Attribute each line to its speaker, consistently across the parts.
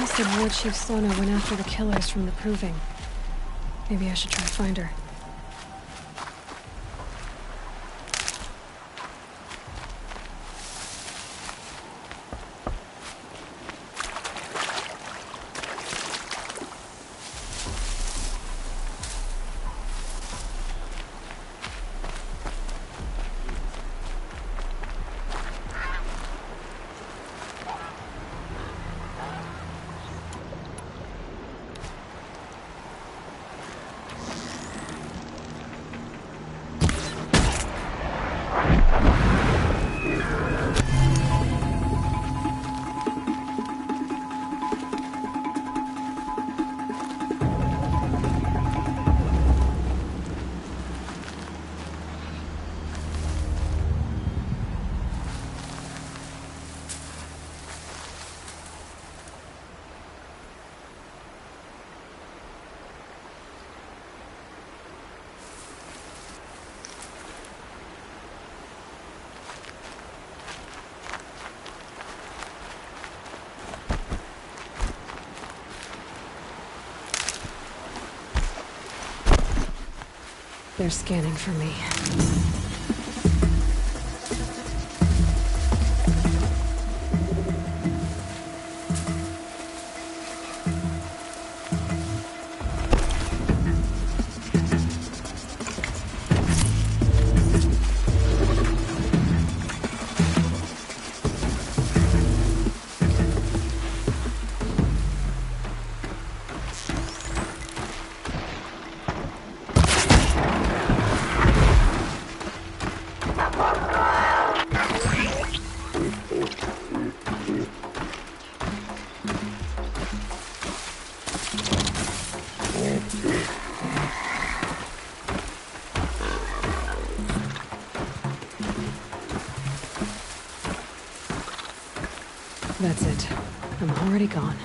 Speaker 1: said War Chief Sona went after the killers from the Proving. Maybe I should try to find her. They're scanning for me. That's it. I'm already gone.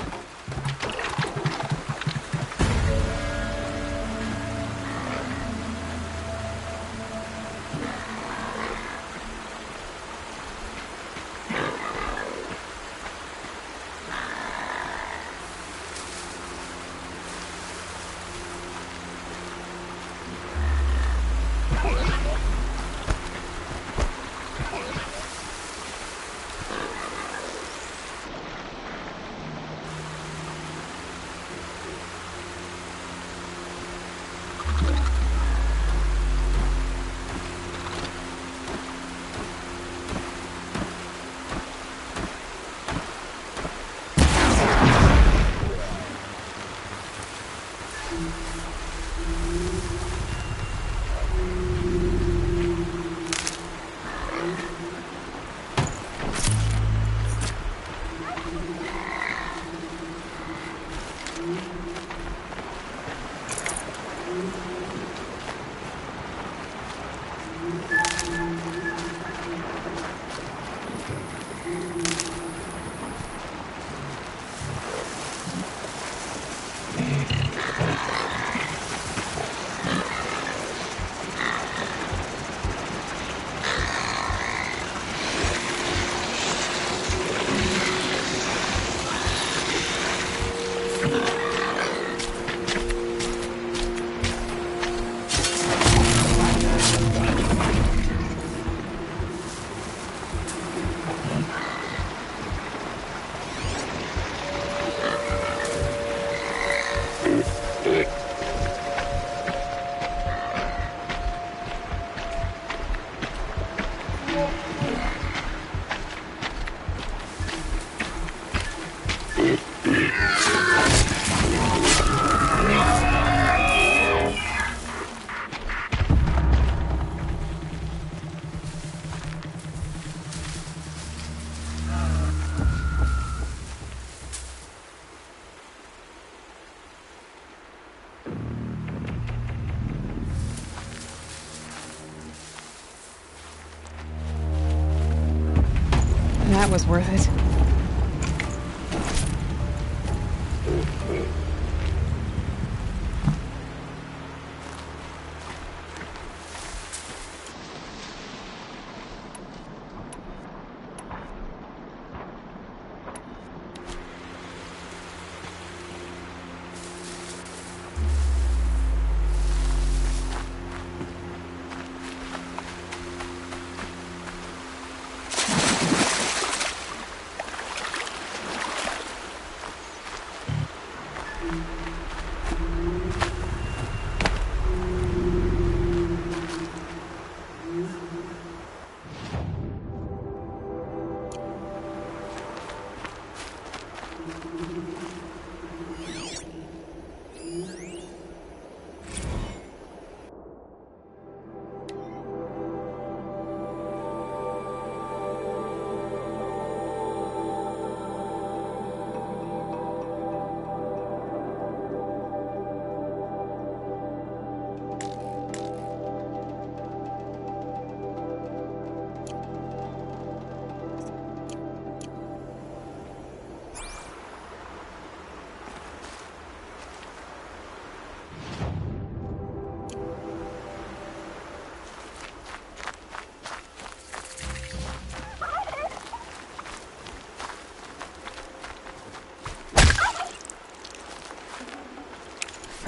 Speaker 1: That was worth it.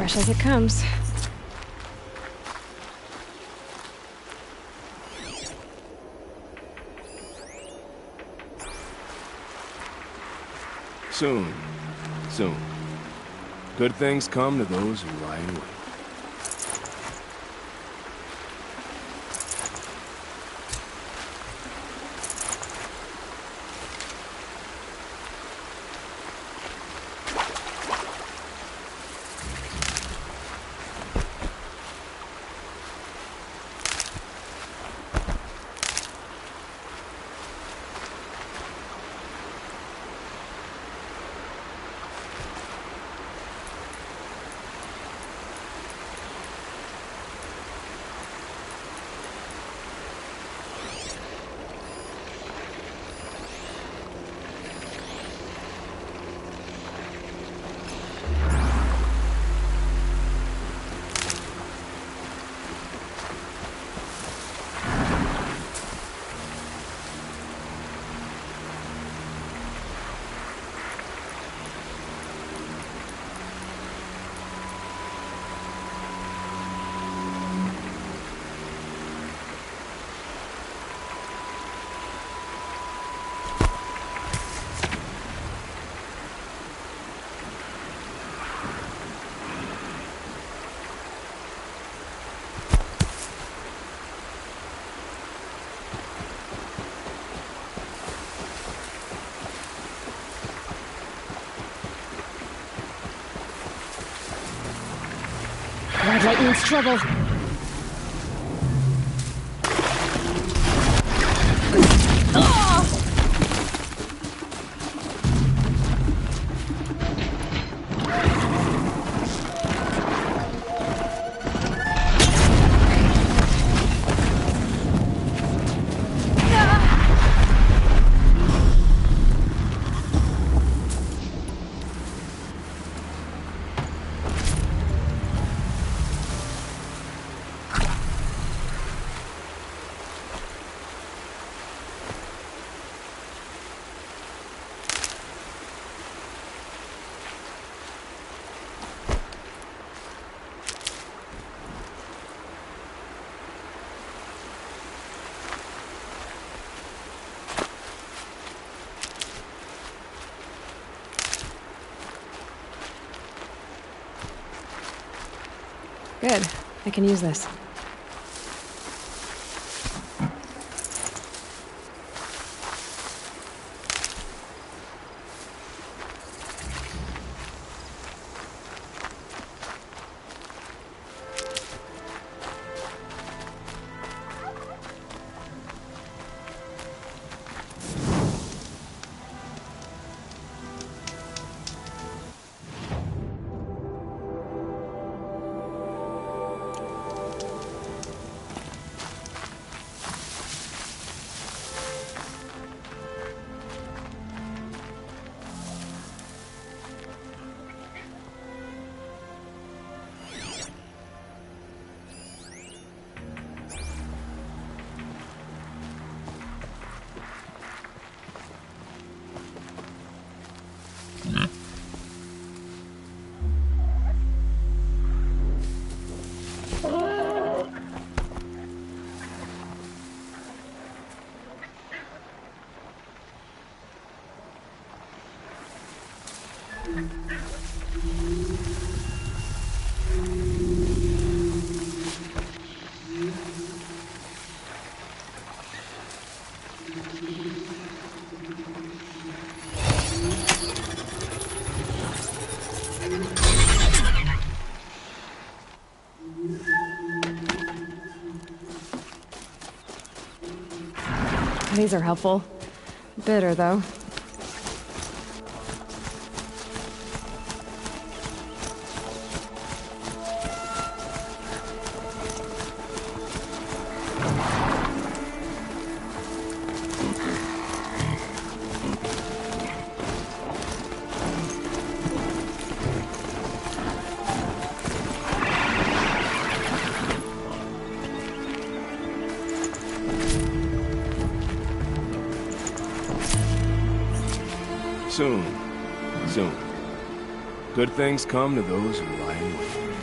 Speaker 1: Fresh as it comes.
Speaker 2: Soon. Soon. Good things come to those who lie in wait.
Speaker 1: Red light means trouble. Good. I can use this. These are helpful. Bitter, though.
Speaker 2: Soon. Soon. Good things come to those who lie in wait.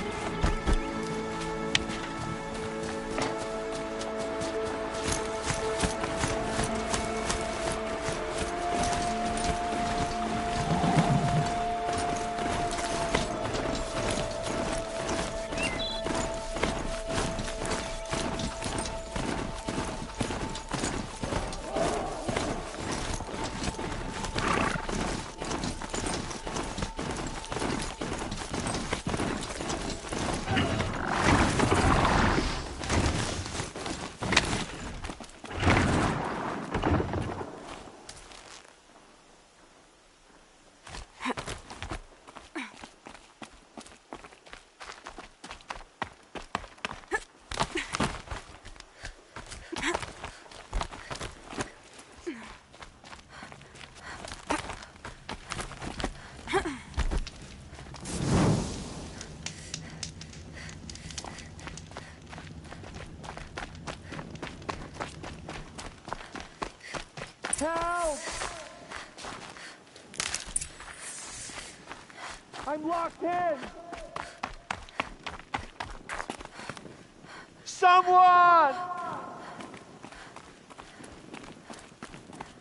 Speaker 3: Help! I'm locked in! Someone!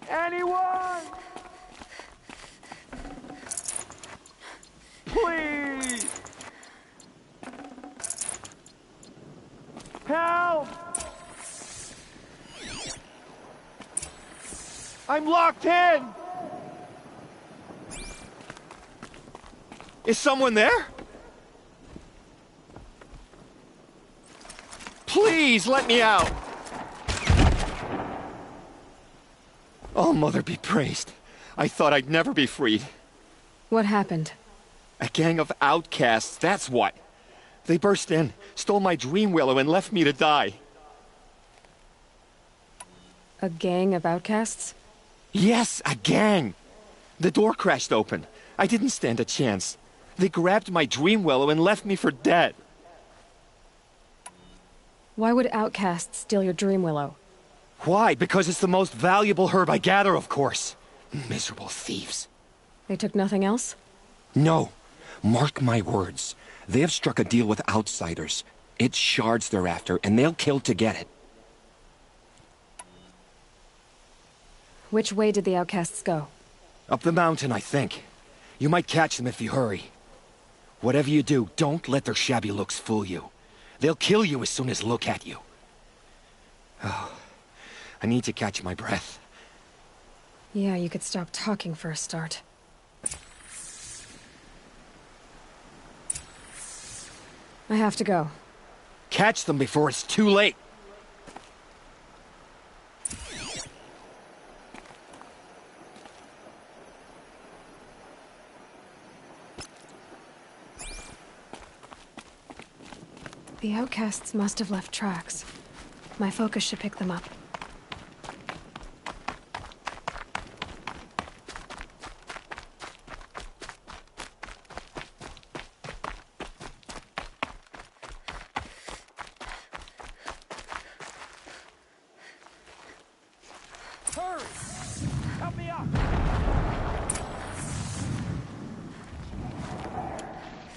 Speaker 3: Anyone! Please! Help! I'm locked in! Is someone there? Please, let me out! Oh, Mother be praised. I thought I'd never be freed.
Speaker 1: What happened?
Speaker 3: A gang of outcasts, that's what. They burst in, stole my dream willow, and left me to die.
Speaker 1: A gang of outcasts?
Speaker 3: Yes, a gang! The door crashed open. I didn't stand a chance. They grabbed my dream willow and left me for dead.
Speaker 1: Why would outcasts steal your dream willow?
Speaker 3: Why? Because it's the most valuable herb I gather, of course. Miserable thieves.
Speaker 1: They took nothing else?
Speaker 3: No. Mark my words. They have struck a deal with outsiders. It's shards they're after, and they'll kill to get it.
Speaker 1: Which way did the outcasts go?
Speaker 3: Up the mountain, I think. You might catch them if you hurry. Whatever you do, don't let their shabby looks fool you. They'll kill you as soon as look at you. Oh, I need to catch my breath.
Speaker 1: Yeah, you could stop talking for a start. I have to go.
Speaker 3: Catch them before it's too late.
Speaker 1: The outcasts must have left tracks. My focus should pick them up.
Speaker 3: Hurry! Help me up!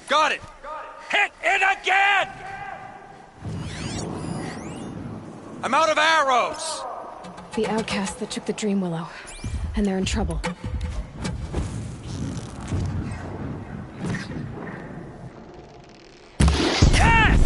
Speaker 3: Got it! Hit it again! I'm out of arrows!
Speaker 1: The outcasts that took the dream willow. And they're in trouble.
Speaker 3: Yes!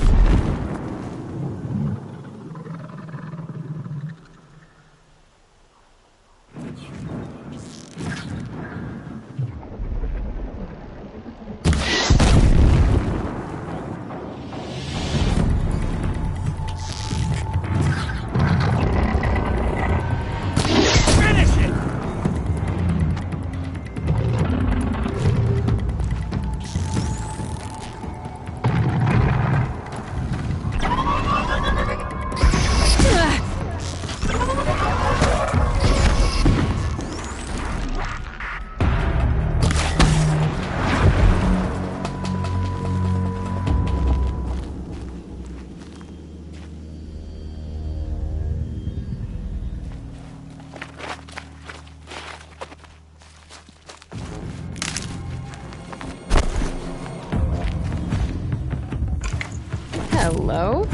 Speaker 1: Hello?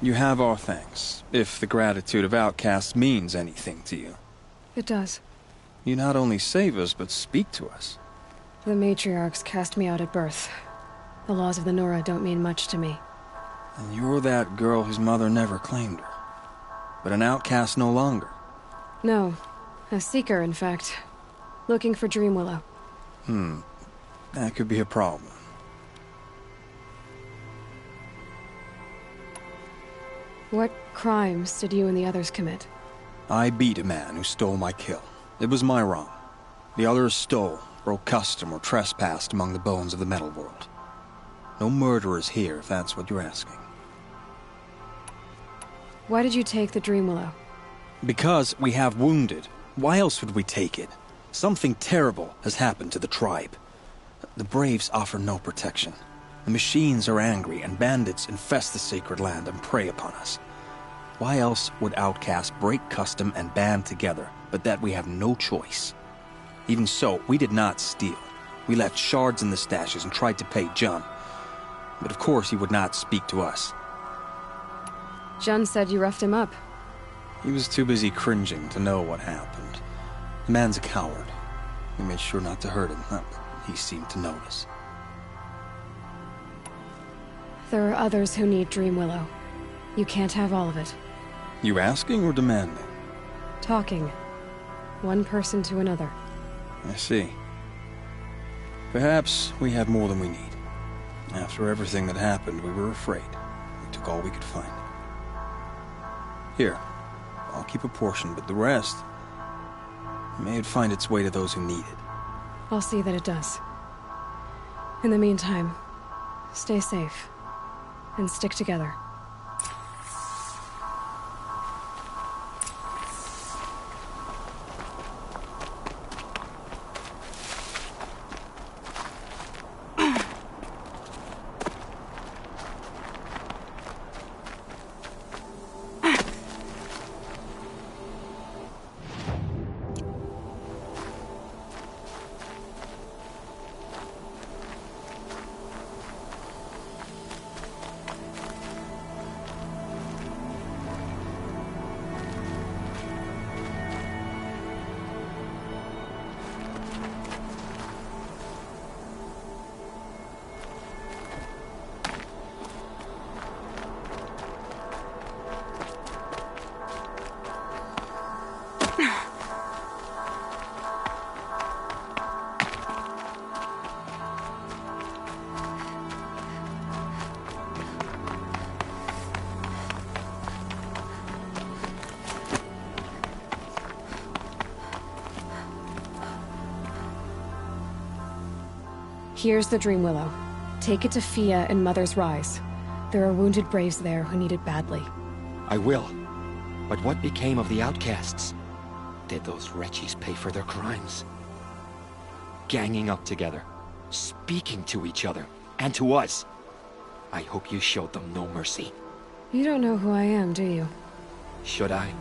Speaker 4: You have our thanks, if the gratitude of outcasts means anything to you.
Speaker 1: It does.
Speaker 4: You not only save us, but speak to us.
Speaker 1: The matriarchs cast me out at birth. The laws of the Nora don't mean much to me.
Speaker 4: And you're that girl whose mother never claimed her. But an outcast no longer.
Speaker 1: No. A seeker, in fact. Looking for Dreamwillow.
Speaker 4: That could be a problem.
Speaker 1: What crimes did you and the others commit?
Speaker 4: I beat a man who stole my kill. It was my wrong. The others stole, broke custom, or trespassed among the bones of the metal world. No murderers here, if that's what you're asking.
Speaker 1: Why did you take the Dreamwillow?
Speaker 4: Because we have wounded. Why else would we take it? Something terrible has happened to the tribe. The Braves offer no protection. The machines are angry, and bandits infest the sacred land and prey upon us. Why else would outcasts break custom and band together, but that we have no choice? Even so, we did not steal. We left shards in the stashes and tried to pay John. But of course he would not speak to us.
Speaker 1: Jun said you roughed him up.
Speaker 4: He was too busy cringing to know what happened. The man's a coward. We made sure not to hurt him, but he seemed to notice.
Speaker 1: There are others who need Dreamwillow. You can't have all of it.
Speaker 4: You asking or demanding?
Speaker 1: Talking. One person to another.
Speaker 4: I see. Perhaps we have more than we need. After everything that happened, we were afraid. We took all we could find. Here, I'll keep a portion, but the rest... may it find its way to those who need it.
Speaker 1: I'll see that it does. In the meantime, stay safe. And stick together. Here's the Dreamwillow. Take it to Fia and Mother's Rise. There are wounded Braves there who need it badly.
Speaker 3: I will. But what became of the outcasts? Did those wretches pay for their crimes? Ganging up together, speaking to each other, and to us. I hope you showed them no mercy.
Speaker 1: You don't know who I am, do you?
Speaker 3: Should I?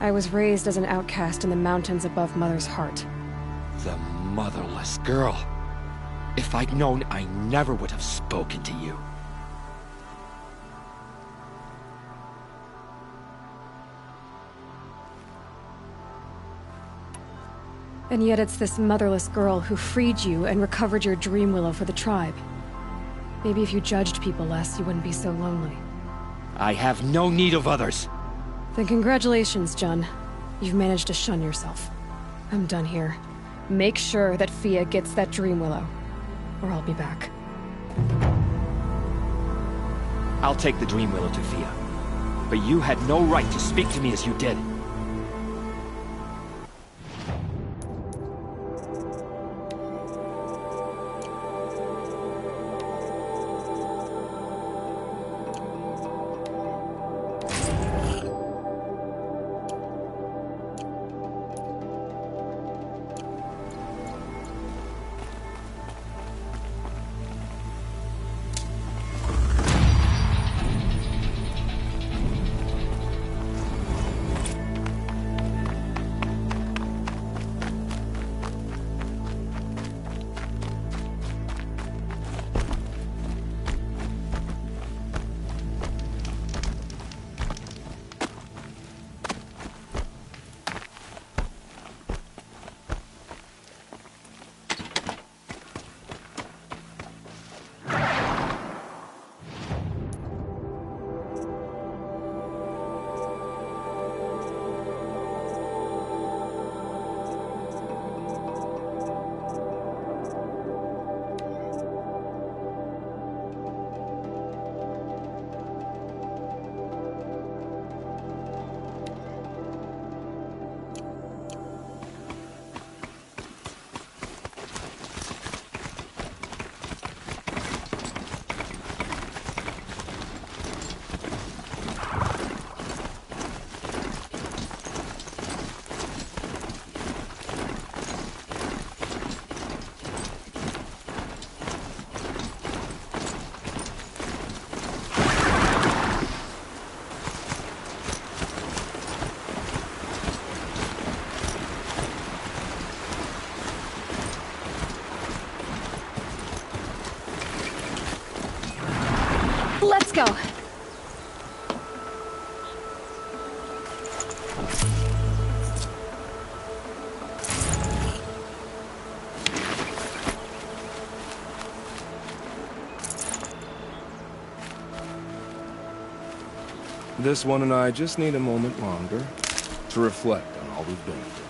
Speaker 1: I was raised as an outcast in the mountains above Mother's heart.
Speaker 3: The motherless girl. If I'd known, I never would have spoken to you.
Speaker 1: And yet it's this motherless girl who freed you and recovered your Dreamwillow for the tribe. Maybe if you judged people less, you wouldn't be so lonely.
Speaker 3: I have no need of others.
Speaker 1: Then congratulations, Jun. You've managed to shun yourself. I'm done here. Make sure that Fia gets that Dreamwillow, or I'll be back.
Speaker 3: I'll take the Dreamwillow to Fia. But you had no right to speak to me as you did.
Speaker 1: Let's go.
Speaker 2: This one and I just need a moment longer to reflect on all we've been through.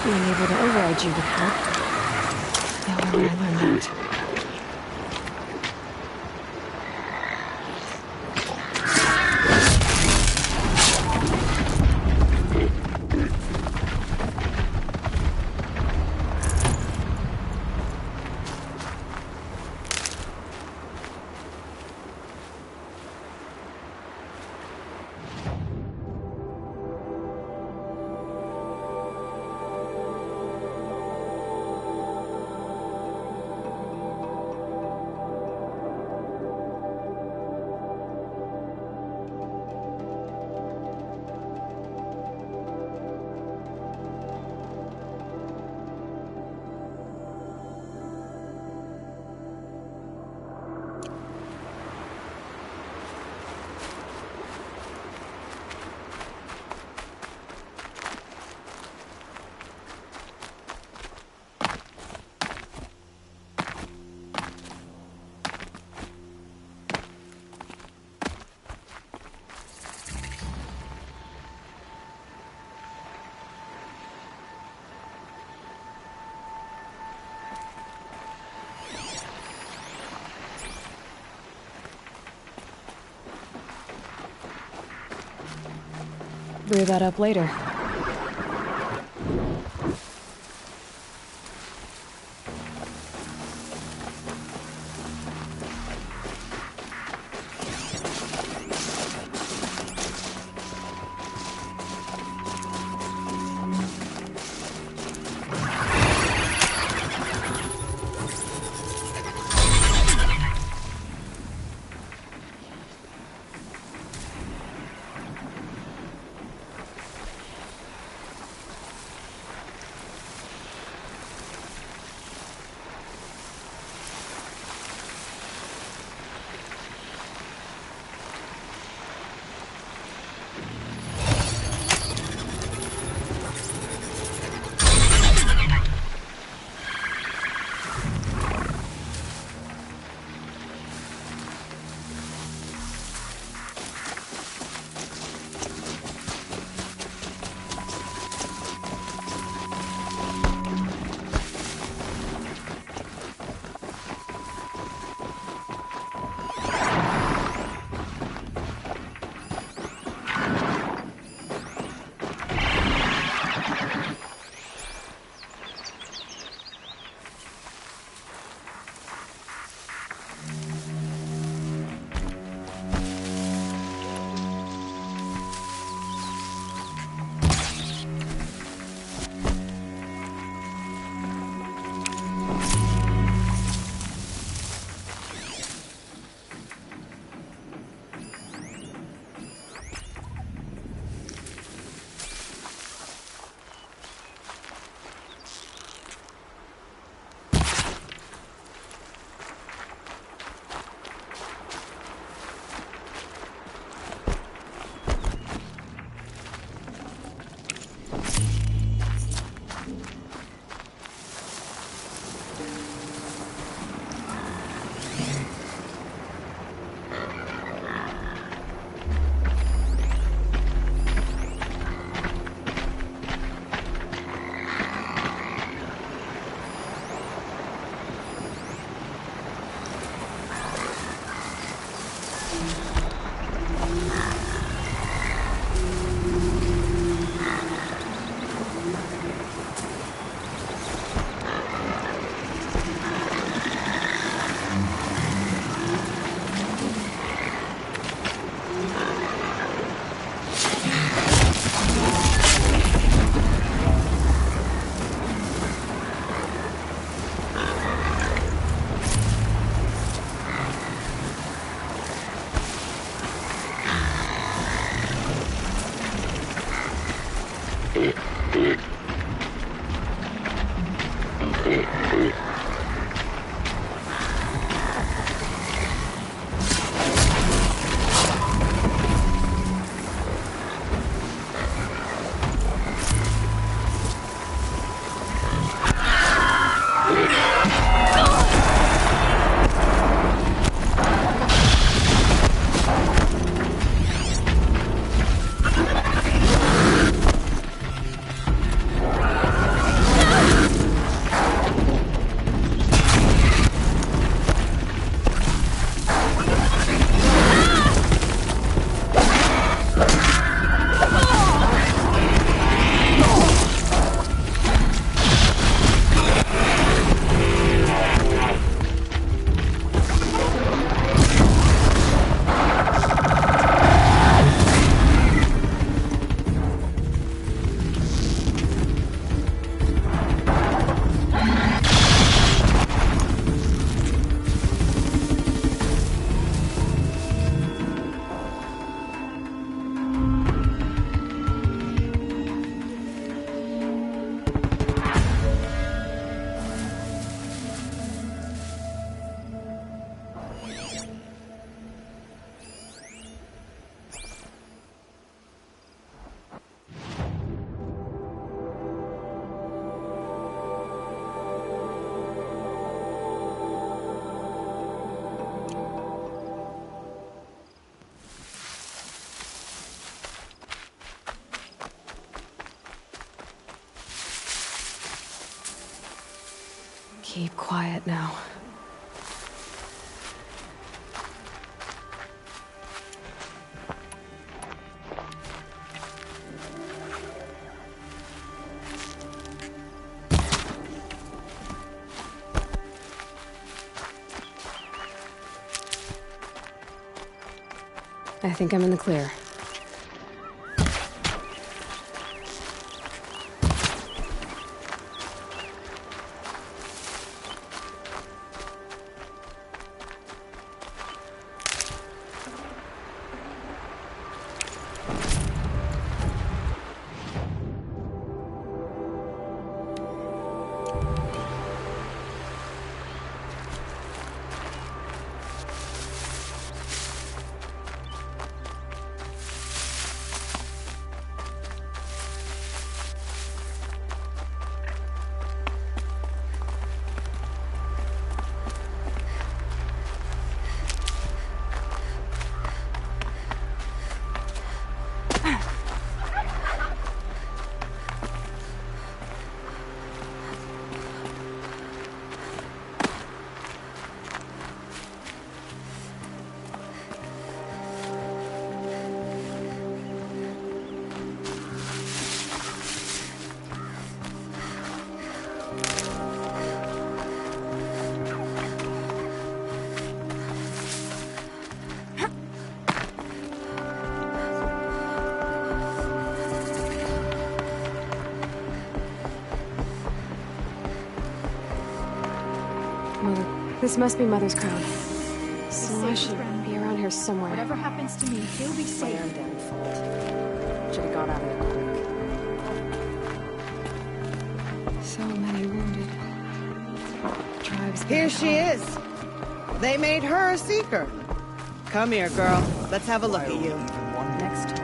Speaker 1: Being able to override you would help. Now where would I learn that? Brew that up later. Keep quiet now. I think I'm in the clear. Mother. This must be Mother's crown. So I should be around here somewhere.
Speaker 5: Whatever happens to me, he'll be safe.
Speaker 1: My own damn fault. Should have got out of it quick. So many wounded. Tribes.
Speaker 6: Here she is. They made her a seeker. Come here, girl. Let's have a look at you.
Speaker 1: Next time.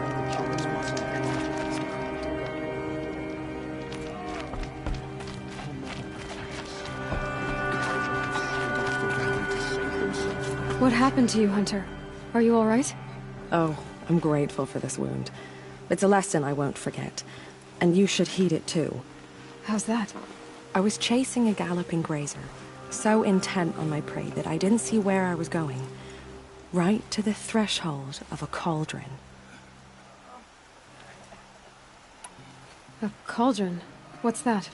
Speaker 1: What happened to you, Hunter? Are you all right?
Speaker 7: Oh, I'm grateful for this wound. It's a lesson I won't forget. And you should heed it too.
Speaker 1: How's that?
Speaker 7: I was chasing a galloping grazer, so intent on my prey that I didn't see where I was going. Right to the threshold of a cauldron.
Speaker 1: A cauldron? What's that?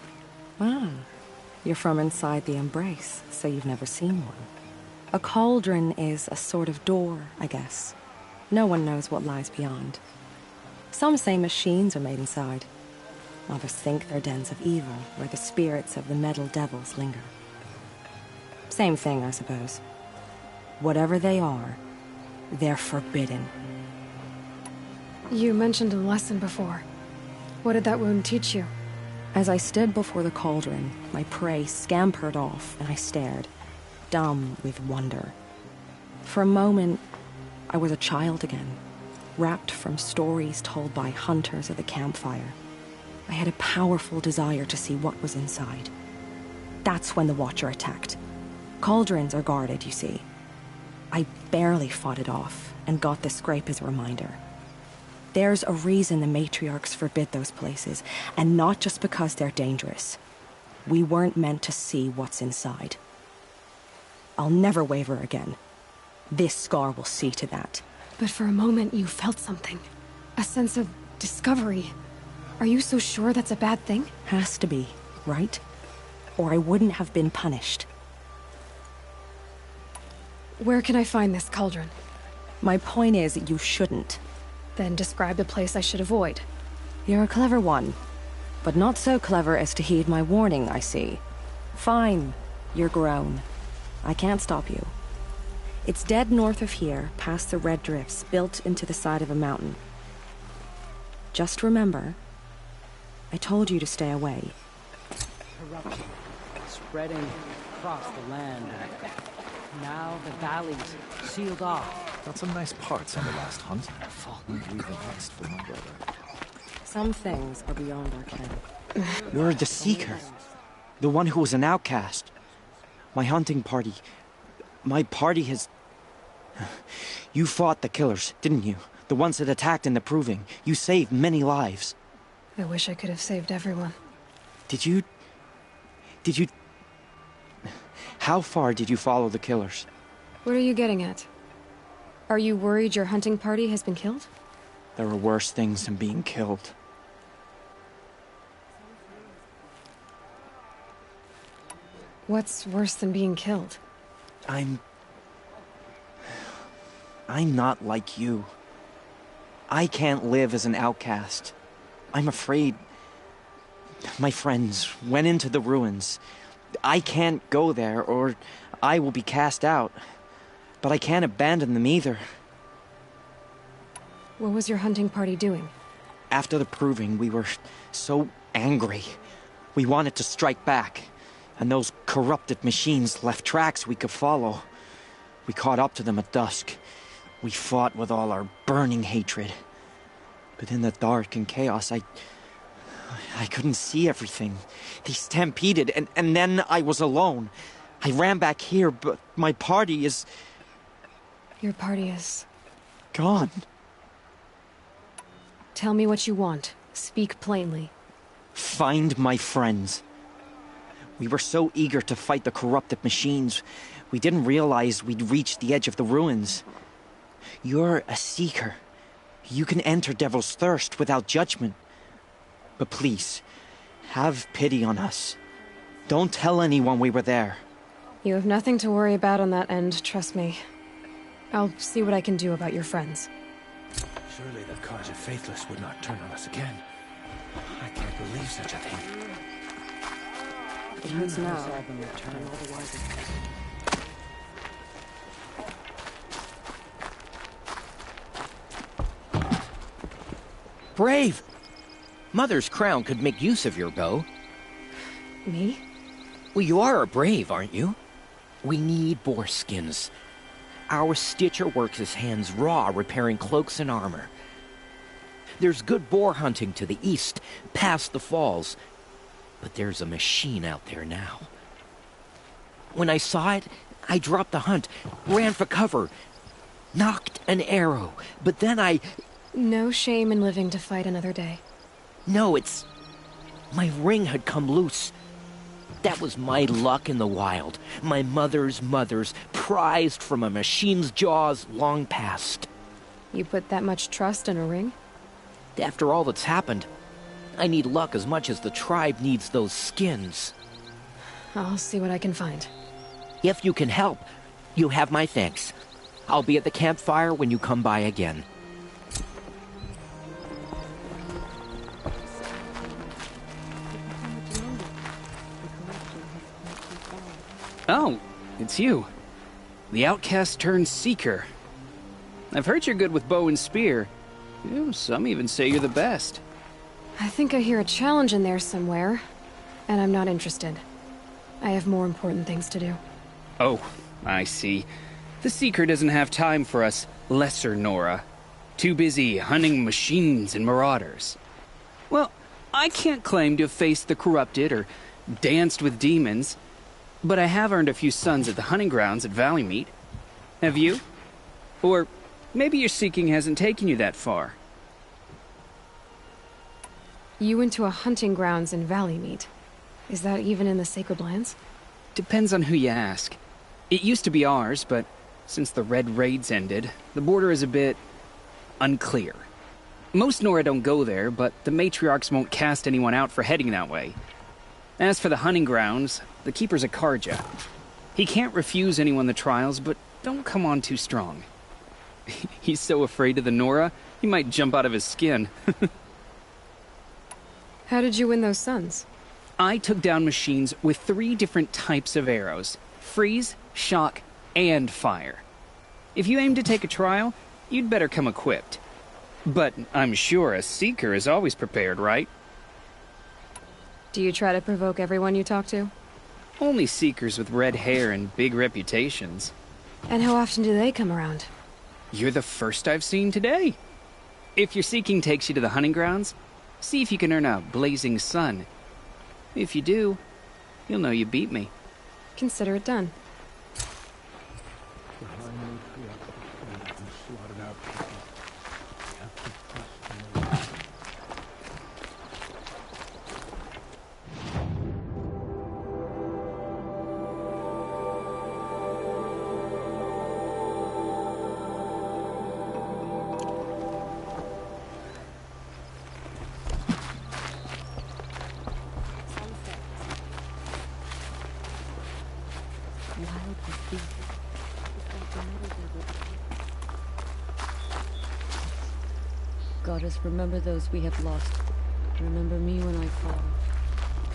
Speaker 7: Ah, you're from inside the Embrace, so you've never seen one. A cauldron is a sort of door, I guess. No one knows what lies beyond. Some say machines are made inside. Others think they're dens of evil, where the spirits of the metal devils linger. Same thing, I suppose. Whatever they are, they're forbidden.
Speaker 1: You mentioned a lesson before. What did that wound teach you?
Speaker 7: As I stood before the cauldron, my prey scampered off, and I stared, dumb with wonder. For a moment, I was a child again, wrapped from stories told by hunters at the campfire. I had a powerful desire to see what was inside. That's when the Watcher attacked. Cauldrons are guarded, you see. I barely fought it off, and got the scrape as a reminder. There's a reason the matriarchs forbid those places, and not just because they're dangerous. We weren't meant to see what's inside. I'll never waver again. This scar will see to that.
Speaker 1: But for a moment you felt something. A sense of discovery. Are you so sure that's a bad thing?
Speaker 7: Has to be, right? Or I wouldn't have been punished.
Speaker 1: Where can I find this cauldron?
Speaker 7: My point is, you shouldn't.
Speaker 1: Then describe the place I should avoid.
Speaker 7: You're a clever one. But not so clever as to heed my warning, I see. Fine. You're grown. I can't stop you. It's dead north of here, past the red drifts built into the side of a mountain. Just remember, I told you to stay away.
Speaker 8: Corruption spreading across the land. Now the valleys sealed off.
Speaker 9: Got some nice parts on the last hunt. We've next for my brother.
Speaker 7: Some things are beyond our ken.
Speaker 3: You're the Seeker. The one who was an outcast. My hunting party. My party has... You fought the killers, didn't you? The ones that attacked in the Proving. You saved many lives.
Speaker 1: I wish I could have saved everyone.
Speaker 3: Did you... How far did you follow the killers?
Speaker 1: What are you getting at? Are you worried your hunting party has been killed?
Speaker 3: There are worse things than being killed.
Speaker 1: What's worse than being killed?
Speaker 3: I'm not like you. I can't live as an outcast. I'm afraid... My friends went into the ruins. I can't go there, or I will be cast out. But I can't abandon them either.
Speaker 1: What was your hunting party doing?
Speaker 3: After the Proving, we were so angry. We wanted to strike back. And those corrupted machines left tracks we could follow. We caught up to them at dusk. We fought with all our burning hatred. But in the dark and chaos, I couldn't see everything. They stampeded, and then I was alone. I ran back here, but my party is...
Speaker 1: Your party is...
Speaker 3: gone.
Speaker 1: Tell me what you want. Speak plainly.
Speaker 3: Find my friends. We were so eager to fight the corrupted machines, we didn't realize we'd reached the edge of the ruins. You're a Seeker. You can enter Devil's Thirst without judgment. But please, have pity on us. Don't tell anyone we were there.
Speaker 1: You have nothing to worry about on that end, trust me. I'll see what I can do about your friends.
Speaker 2: Surely the cause of Faithless would not turn on us again. I can't believe such a thing.
Speaker 7: It hurts now, but all the wiser.
Speaker 10: Brave! Mother's crown could make use of your bow.
Speaker 1: Me?
Speaker 10: Well, you are a brave, aren't you? We need boar skins. Our Stitcher works his hands raw repairing cloaks and armor. There's good boar hunting to the east, past the falls. But there's a machine out there now. When I saw it, I dropped the hunt, ran for cover, knocked an arrow, but then I...
Speaker 1: No shame in living to fight another day.
Speaker 10: No, it's... My ring had come loose. That was my luck in the wild. My mother's prized from a machine's jaws long past.
Speaker 1: You put that much trust in a ring?
Speaker 10: After all that's happened, I need luck as much as the tribe needs those skins.
Speaker 1: I'll see what I can find.
Speaker 10: If you can help, you have my thanks. I'll be at the campfire when you come by again.
Speaker 11: Oh, it's you. The outcast turned seeker. I've heard you're good with bow and spear. Some even say you're the best.
Speaker 1: I think I hear a challenge in there somewhere, and I'm not interested. I have more important things to do.
Speaker 11: Oh, I see. The Seeker doesn't have time for us lesser Nora. Too busy hunting machines and marauders. Well, I can't claim to have faced the corrupted or danced with demons, but I have earned a few sons at the hunting grounds at Valleymeet. Have you? Or maybe your seeking hasn't taken you that far.
Speaker 1: You went to a hunting grounds in Valleymeet. Is that even in the Sacred Lands?
Speaker 11: Depends on who you ask. It used to be ours, but since the Red Raids ended, the border is a bit unclear. Most Nora don't go there, but the matriarchs won't cast anyone out for heading that way. As for the hunting grounds, the keeper's a Karja. He can't refuse anyone the trials, but don't come on too strong. He's so afraid of the Nora, he might jump out of his skin.
Speaker 1: How did you win those sons?
Speaker 11: I took down machines with 3 different types of arrows: freeze, shock, and fire. If you aim to take a trial, you'd better come equipped. But I'm sure a Seeker is always prepared, right?
Speaker 1: Do you try to provoke everyone you talk to?
Speaker 11: Only Seekers with red hair and big reputations.
Speaker 1: And how often do they come around?
Speaker 11: You're the first I've seen today. If your seeking takes you to the hunting grounds, see if you can earn a blazing sun. If you do, you'll know you beat me.
Speaker 1: Consider it done.
Speaker 5: Goddess, remember those we have lost. Remember me when I fall.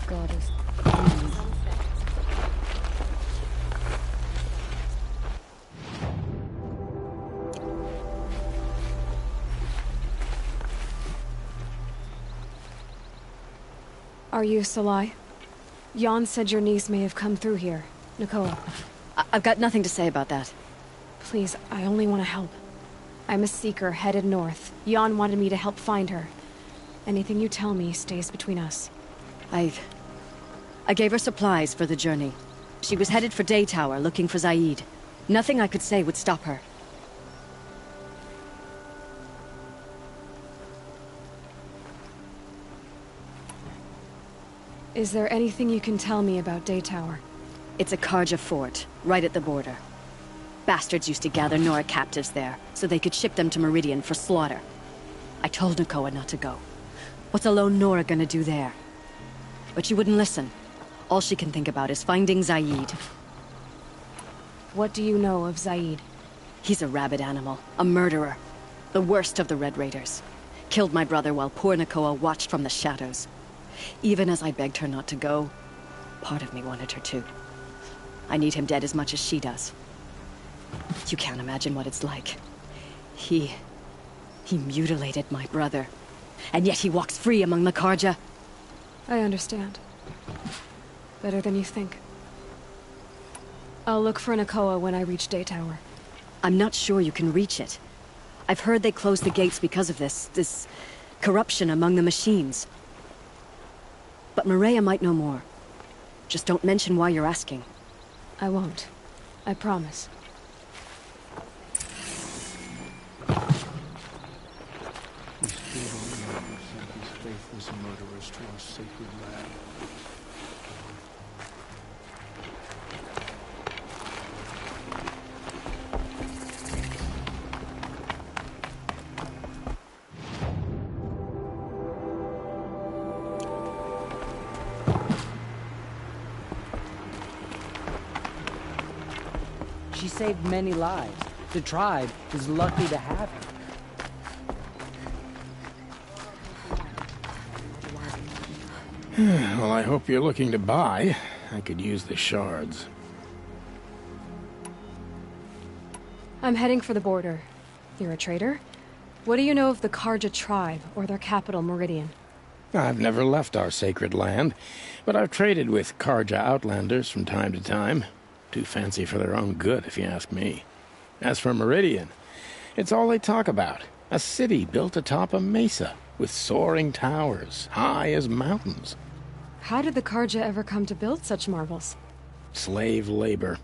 Speaker 5: Goddess, please.
Speaker 1: Are you Salai? Jan said your niece may have come through here. Nakoa.
Speaker 12: I've got nothing to say about that.
Speaker 1: Please, I only want to help. I'm a Seeker headed north. Jan wanted me to help find her. Anything you tell me stays between us.
Speaker 12: I gave her supplies for the journey. She was headed for Day Tower, looking for Zaid. Nothing I could say would stop her.
Speaker 1: Is there anything you can tell me about Day Tower?
Speaker 12: It's a Karja fort, right at the border. Bastards used to gather Nora captives there, so they could ship them to Meridian for slaughter. I told Nakoa not to go. What's a lone Nora gonna do there? But she wouldn't listen. All she can think about is finding Zaid.
Speaker 1: What do you know of Zaid?
Speaker 12: He's a rabid animal, a murderer. The worst of the Red Raiders. Killed my brother while poor Nakoa watched from the shadows. Even as I begged her not to go, part of me wanted her to. I need him dead as much as she does. You can't imagine what it's like. He mutilated my brother. And yet he walks free among the Karja.
Speaker 1: I understand. Better than you think. I'll look for Nakoa when I reach Day Tower.
Speaker 12: I'm not sure you can reach it. I've heard they closed the gates because of this corruption among the machines. But Maria might know more. Just don't mention why you're asking.
Speaker 1: I won't. I promise.
Speaker 2: Faithless murderers to our sacred land.
Speaker 8: She saved many lives. The tribe is lucky to have her.
Speaker 13: Well, I hope you're looking to buy. I could use the shards.
Speaker 1: I'm heading for the border. You're a trader? What do you know of the Karja tribe, or their capital, Meridian?
Speaker 13: I've never left our sacred land, but I've traded with Karja outlanders from time to time. Too fancy for their own good, if you ask me. As for Meridian, it's all they talk about. A city built atop a mesa, with soaring towers, high as mountains.
Speaker 1: How did the Karja ever come to build such marvels?
Speaker 13: Slave labor.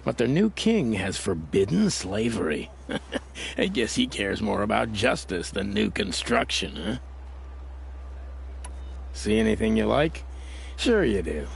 Speaker 13: But their new king has forbidden slavery. I guess he cares more about justice than new construction, huh? See anything you like? Sure you do.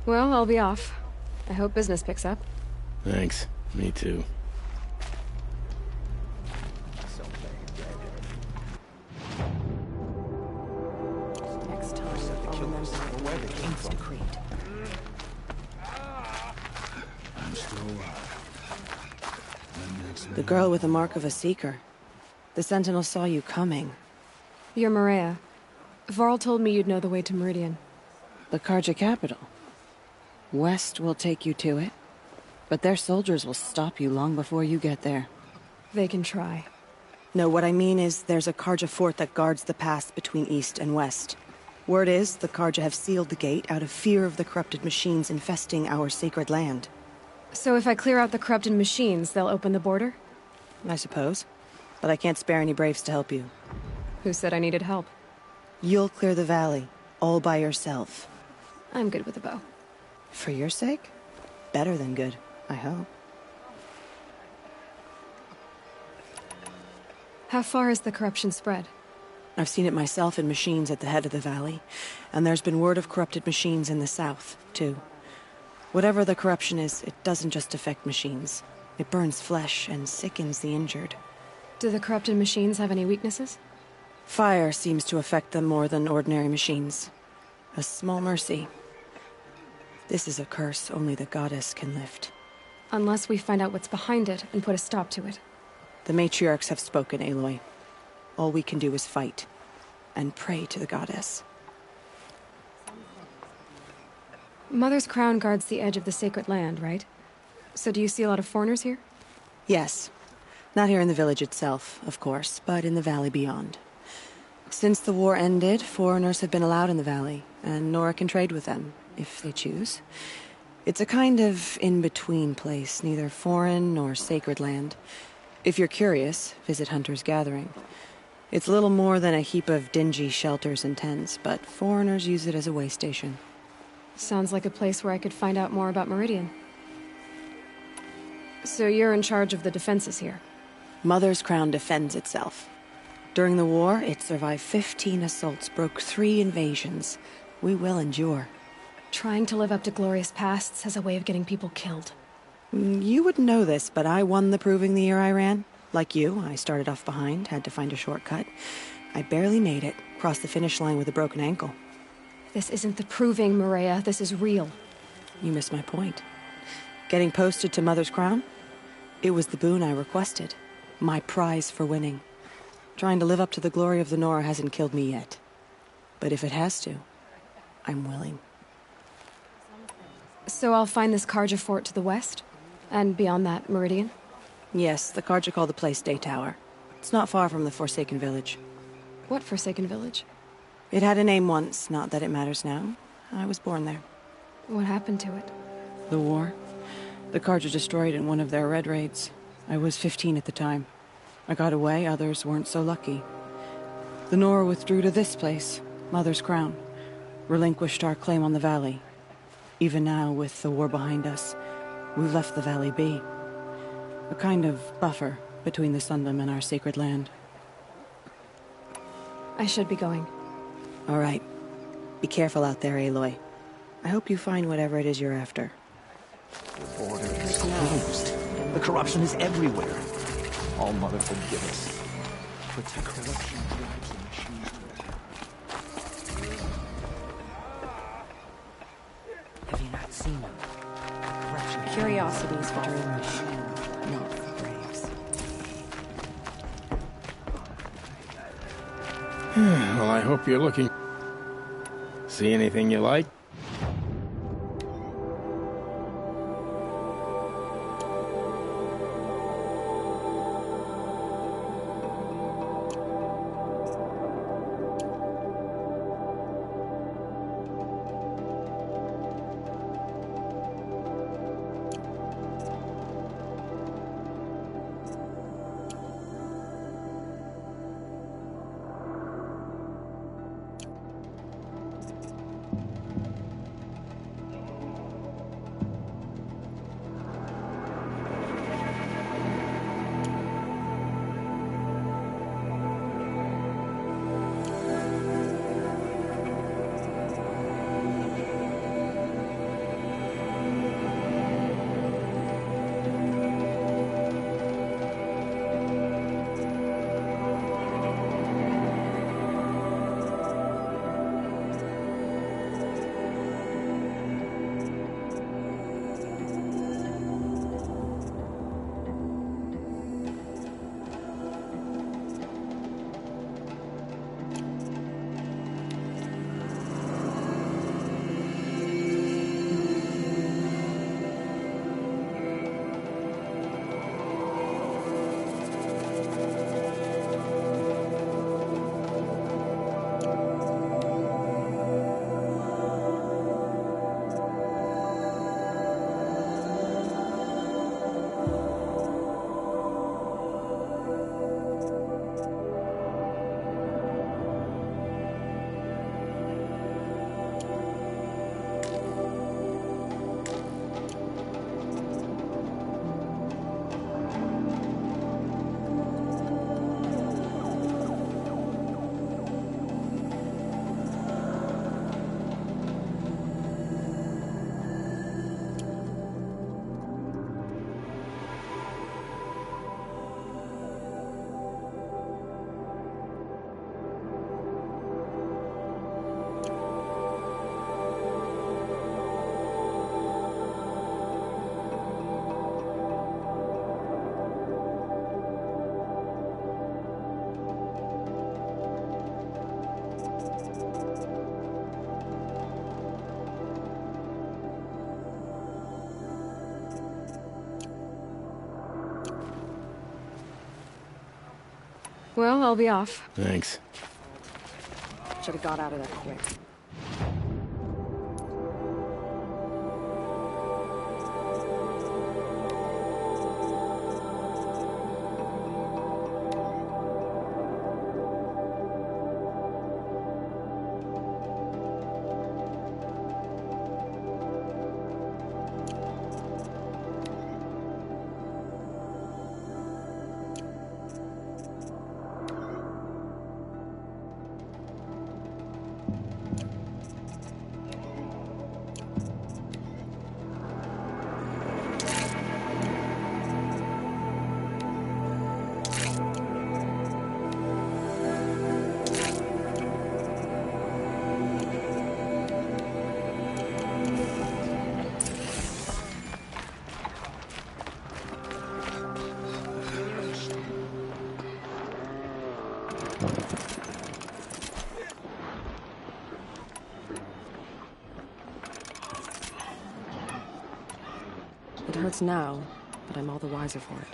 Speaker 1: Well, I'll be off. I hope business picks up.
Speaker 13: Thanks. Me too.
Speaker 7: Next time, I'll remember where the king's decreed.
Speaker 6: The girl with the mark of a seeker. The Sentinel saw you coming.
Speaker 1: You're Maria. Varl told me you'd know the way to Meridian.
Speaker 6: The Karja capital. West will take you to it, but their soldiers will stop you long before you get there.
Speaker 1: They can try.
Speaker 6: No, what I mean is there's a Karja fort that guards the pass between east and west. Word is the Karja have sealed the gate out of fear of the corrupted machines infesting our sacred land.
Speaker 1: So if I clear out the corrupted machines, they'll open the border?
Speaker 6: I suppose. But I can't spare any braves to help you.
Speaker 1: Who said I needed help?
Speaker 6: You'll clear the valley, all by yourself.
Speaker 1: I'm good with a bow.
Speaker 6: For your sake? Better than good, I hope.
Speaker 1: How far has the corruption spread?
Speaker 6: I've seen it myself in machines at the head of the valley, and there's been word of corrupted machines in the south, too. Whatever the corruption is, it doesn't just affect machines. It burns flesh and sickens the injured.
Speaker 1: Do the corrupted machines have any weaknesses?
Speaker 6: Fire seems to affect them more than ordinary machines. A small mercy. This is a curse only the goddess can lift.
Speaker 1: Unless we find out what's behind it and put a stop to it.
Speaker 6: The matriarchs have spoken, Aloy. All we can do is fight, and pray to the goddess.
Speaker 1: Mother's crown guards the edge of the sacred land, right? So do you see a lot of foreigners here?
Speaker 6: Yes. Not here in the village itself, of course, but in the valley beyond. Since the war ended, foreigners have been allowed in the valley, and Nora can trade with them, if they choose. It's a kind of in-between place, neither foreign nor sacred land. If you're curious, visit Hunter's Gathering. It's little more than a heap of dingy shelters and tents, but foreigners use it as a way station.
Speaker 1: Sounds like a place where I could find out more about Meridian. So you're in charge of the defenses here?
Speaker 6: Mother's Crown defends itself. During the war, it survived 15 assaults, broke 3 invasions. We will endure.
Speaker 1: Trying to live up to glorious pasts has a way of getting people killed.
Speaker 6: You wouldn't know this, but I won the proving the year I ran. Like you, I started off behind, had to find a shortcut. I barely made it, crossed the finish line with a broken ankle.
Speaker 1: This isn't the proving, Maria. This is real.
Speaker 6: You missed my point. Getting posted to Mother's Crown? It was the boon I requested. My prize for winning. Trying to live up to the glory of the Nora hasn't killed me yet. But if it has to, I'm willing.
Speaker 1: So I'll find this Karja fort to the west? And beyond that, Meridian?
Speaker 6: Yes, the Karja call the place Day Tower. It's not far from the Forsaken Village.
Speaker 1: What Forsaken Village?
Speaker 6: It had a name once, not that it matters now. I was born there.
Speaker 1: What happened to it?
Speaker 6: The war. The Karja destroyed it in one of their red raids. I was 15 at the time. I got away, others weren't so lucky. The Nora withdrew to this place, Mother's Crown. Relinquished our claim on the valley. Even now, with the war behind us, we've left the valley be. A kind of buffer between the Sundom and our sacred land.
Speaker 1: I should be going.
Speaker 6: All right. Be careful out there, Aloy. I hope you find whatever it is you're after.
Speaker 9: The border is closed. The corruption is everywhere. All Mother forgive us. But the corruption drives the machines to it.
Speaker 10: Have you not seen them?
Speaker 7: Curiosities for dreamers, not for braves.
Speaker 13: Well, I hope you're looking. See anything you like?
Speaker 1: Well, I'll be off.
Speaker 13: Thanks.
Speaker 7: Should have got out of there quick. It hurts now, but I'm all the wiser for it.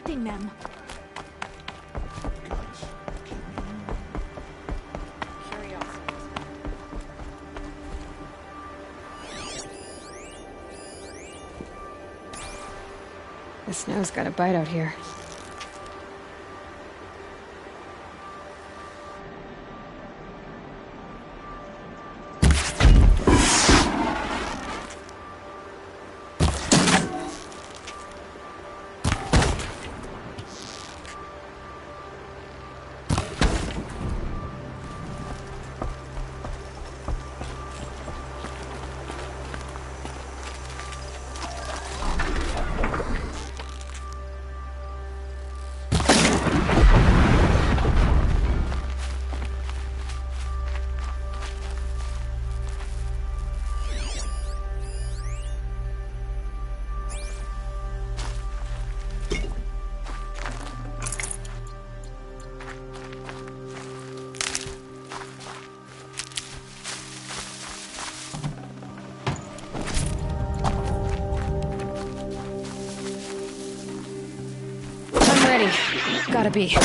Speaker 14: Them.
Speaker 1: The snow's got a bite out here. Ready. Gotta be.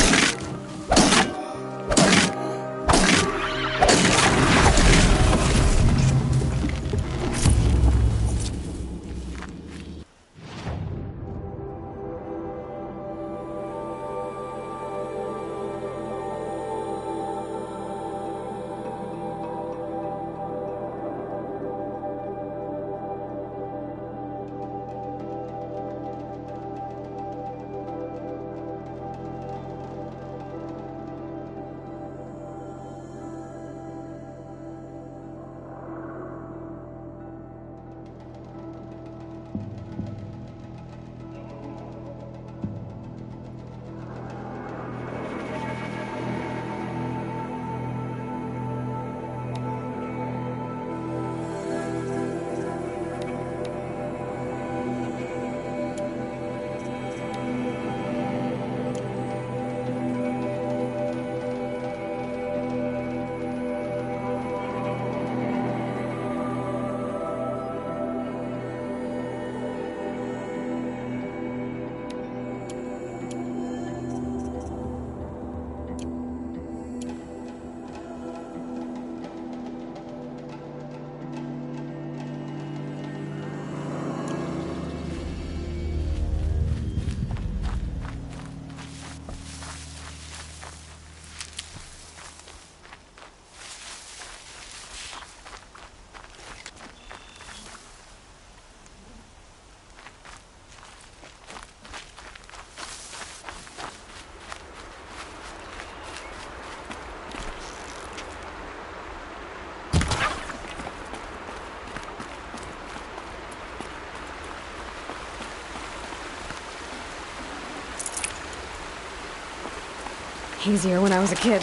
Speaker 1: Easier when I was a kid.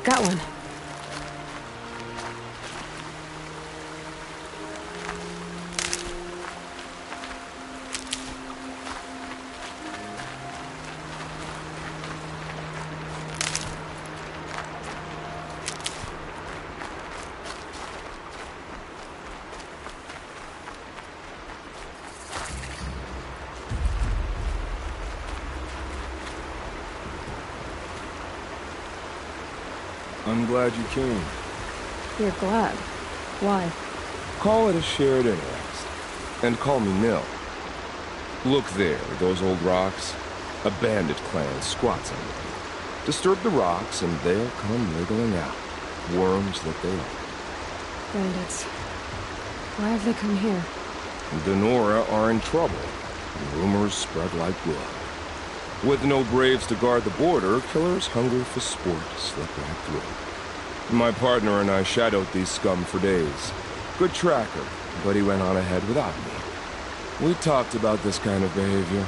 Speaker 1: Got one.
Speaker 14: I'm glad you came.
Speaker 1: You're glad. Why?
Speaker 14: Call it a shared interest. And call me Nil. Look there, those old rocks. A bandit clan squats under them. Disturb the rocks and they'll come wriggling out. Worms that they are.
Speaker 1: Bandits. Why have they come here?
Speaker 14: The Nora are in trouble. Rumors spread like blood. With no braves to guard the border, killers hungry for sport slip right through. My partner and I shadowed these scum for days. Good tracker, but he went on ahead without me. We talked about this kind of behavior.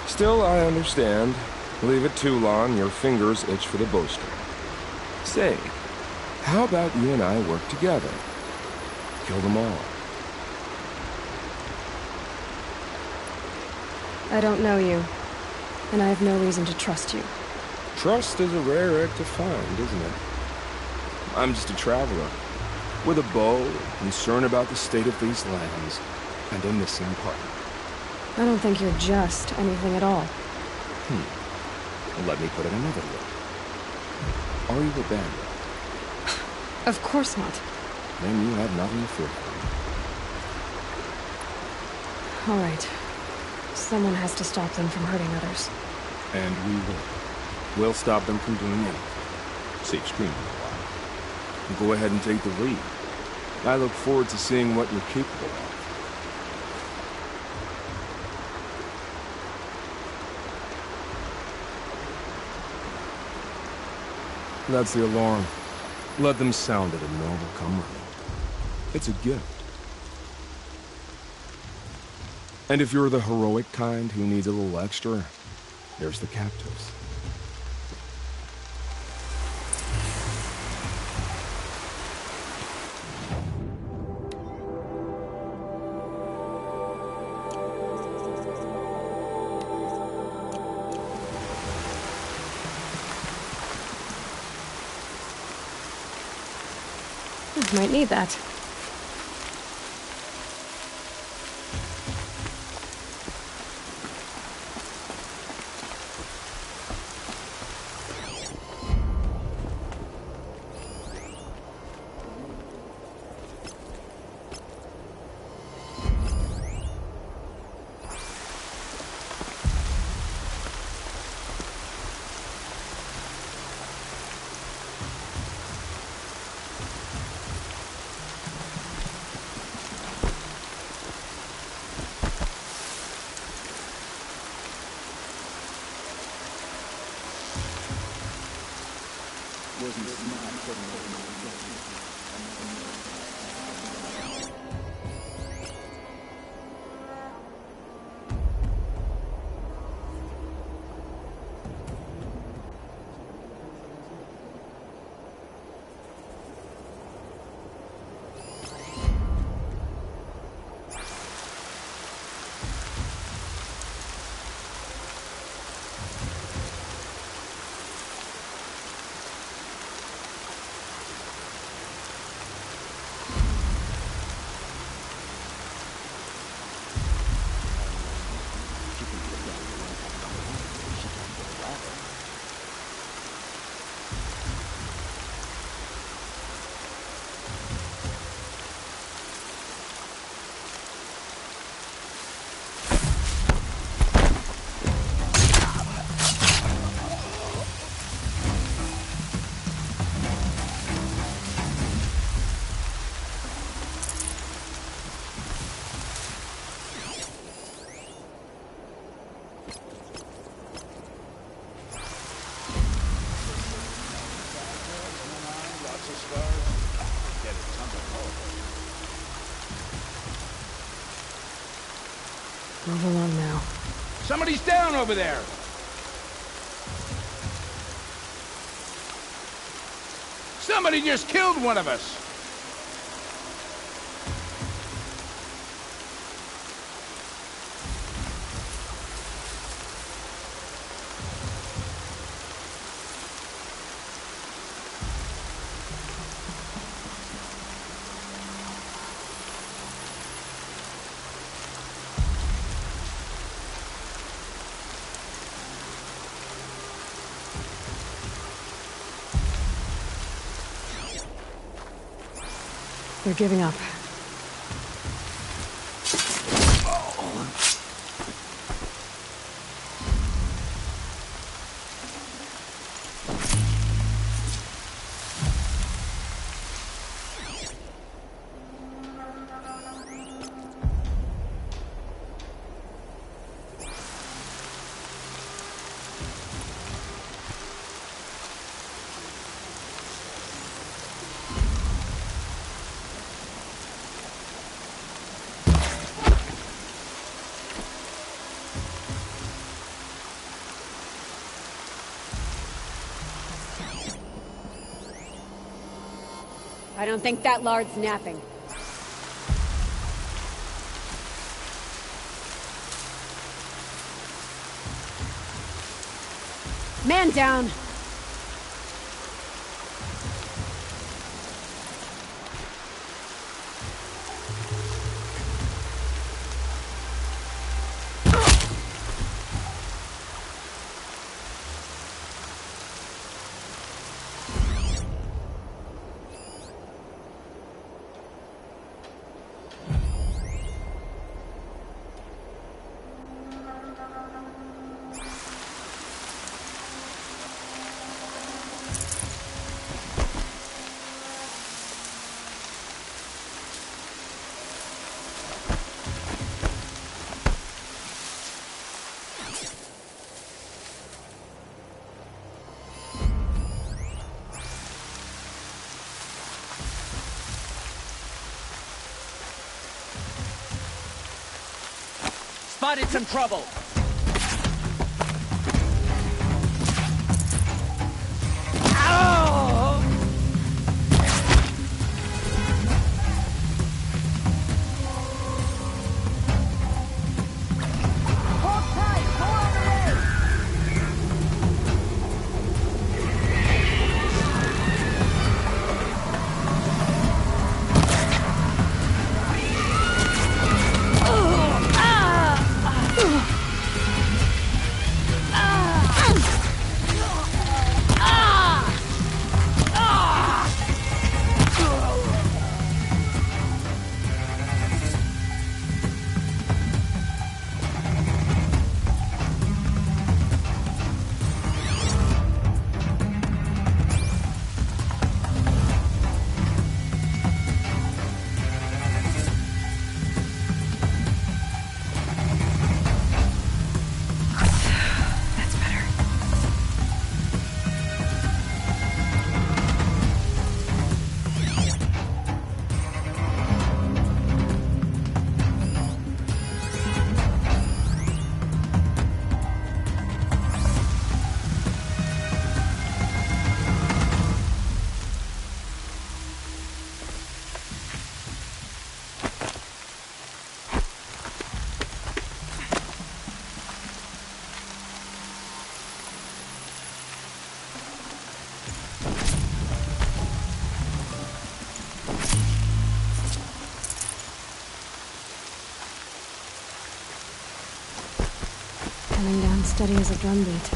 Speaker 14: Still, I understand. Leave it too long, your fingers itch for the bowstring. Say, how about you and I work together? Kill them all.
Speaker 1: I don't know you. And I have no reason to trust you.
Speaker 14: Trust is a rare egg to find, isn't it? I'm just a traveler, with a bow, concerned about the state of these lands, and a missing partner.
Speaker 1: I don't think you're just anything at all.
Speaker 14: Let me put it another way. Are you a bandit?
Speaker 1: Of course not.
Speaker 14: Then you have nothing to fear from.
Speaker 1: All right. Someone has to stop them from hurting others.
Speaker 14: And we will. We'll stop them from doing anything. Save screaming a while. Go ahead and take the lead. I look forward to seeing what you're capable of. That's the alarm. Let them sound it and Mel will come running. It's a gift. And if you're the heroic kind who needs a little extra, there's the captives.
Speaker 1: Might need that. Move along now.
Speaker 2: Somebody's down over there!
Speaker 15: Somebody just killed one of us!
Speaker 1: They're giving up.
Speaker 16: I don't think that lard's napping. Man down!
Speaker 10: Spotted some trouble.
Speaker 1: Coming down steady as a drumbeat.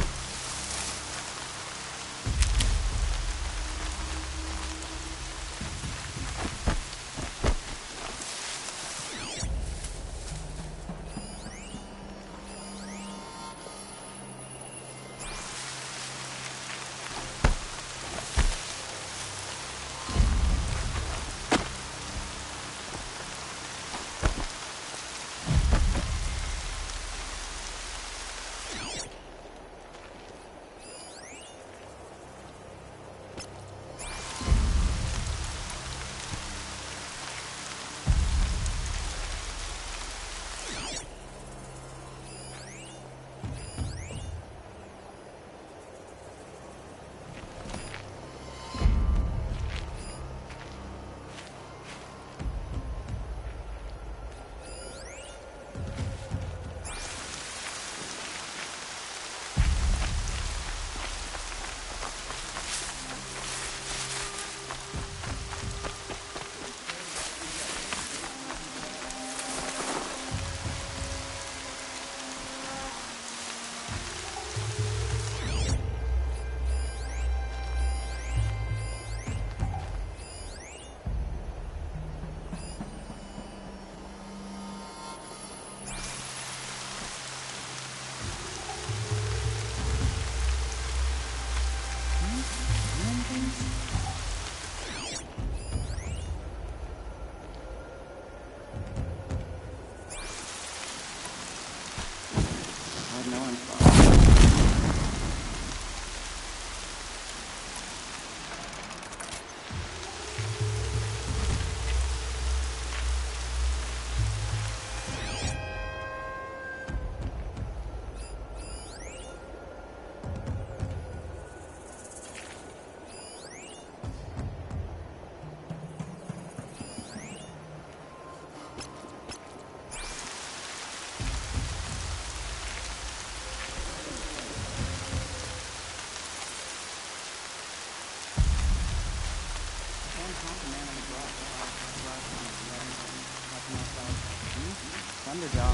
Speaker 11: Thunderjaw.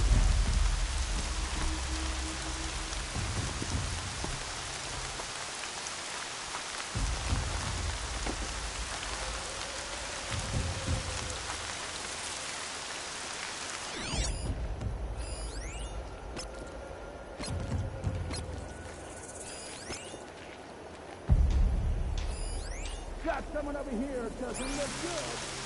Speaker 15: Got someone over here. Doesn't look good.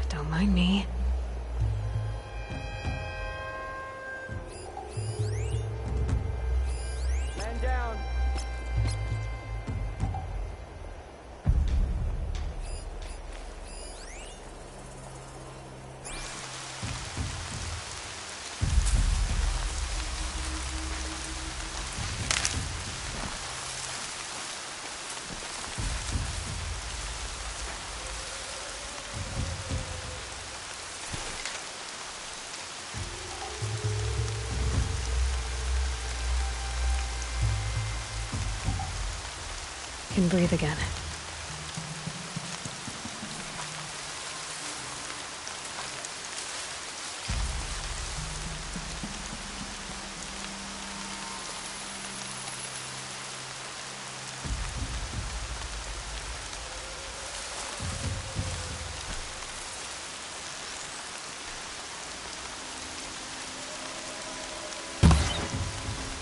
Speaker 1: Don't mind me.
Speaker 15: Man down.
Speaker 1: Can breathe again.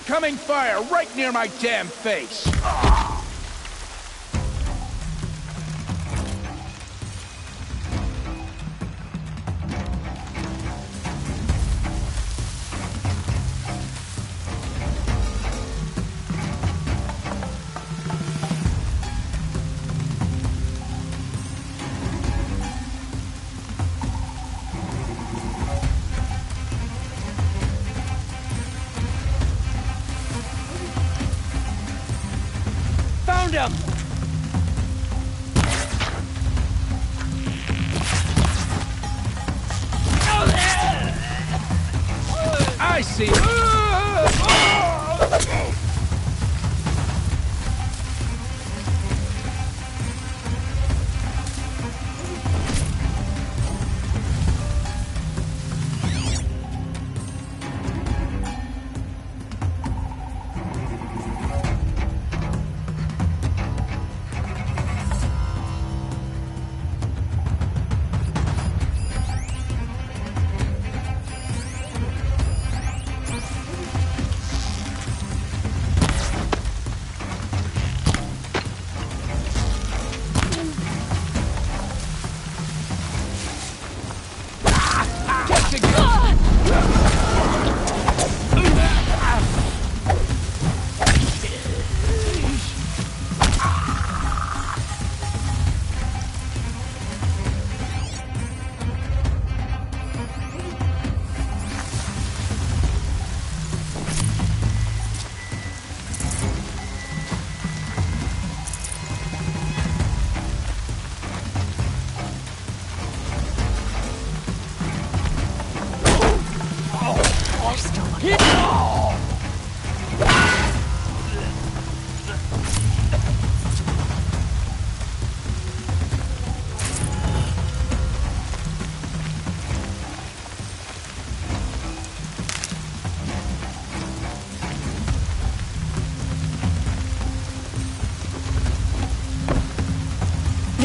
Speaker 15: Coming fire right near my damn face. Found him! I see.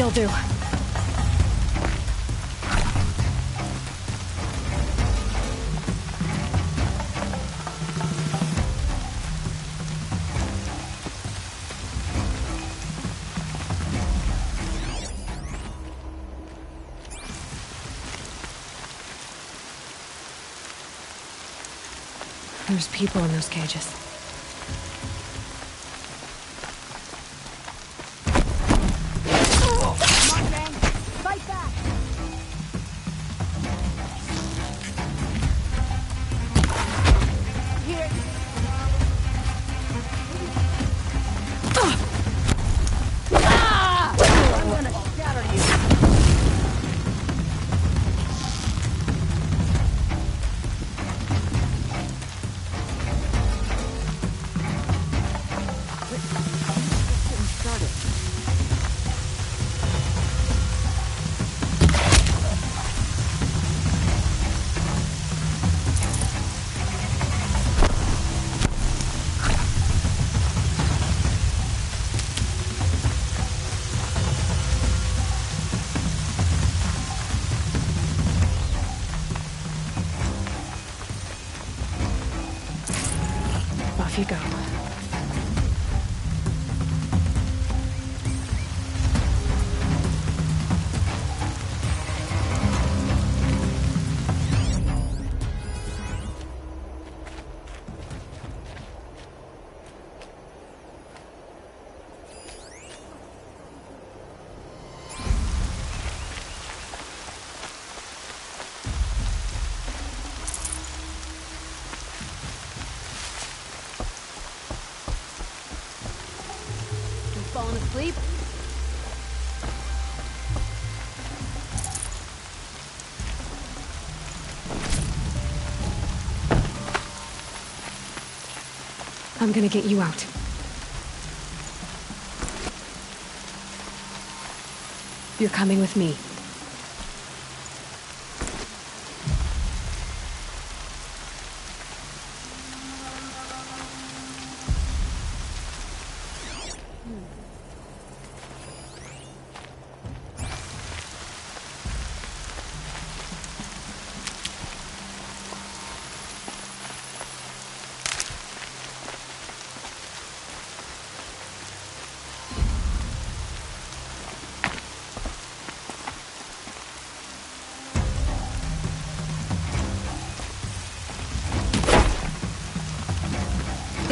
Speaker 1: You'll do. There's people in those cages. Off you go.
Speaker 16: Falling asleep?
Speaker 1: I'm gonna get you out. You're coming with me.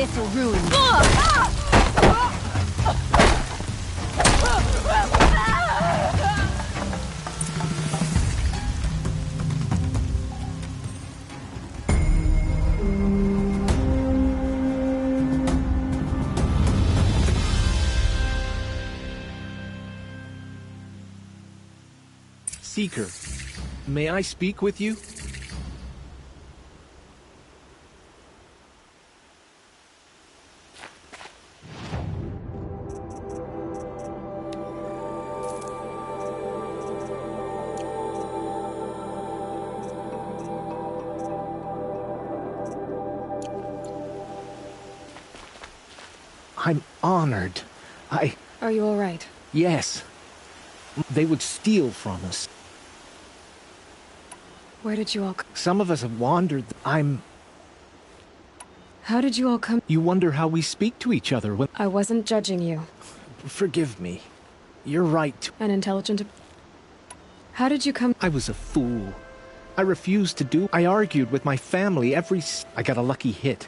Speaker 16: This'll ruin you.
Speaker 2: Seeker, may I speak with you? I'm honored.
Speaker 1: Are you all right?
Speaker 2: Yes. They would steal from us.
Speaker 1: Where did you all
Speaker 2: Some of us have wandered.
Speaker 1: How did you all come?
Speaker 2: You wonder how we speak to each other when...
Speaker 1: I wasn't judging you.
Speaker 2: Forgive me. You're right.
Speaker 1: An intelligent... How did you come?
Speaker 2: I was a fool. I refused to do... I argued with my family every... I got a lucky hit.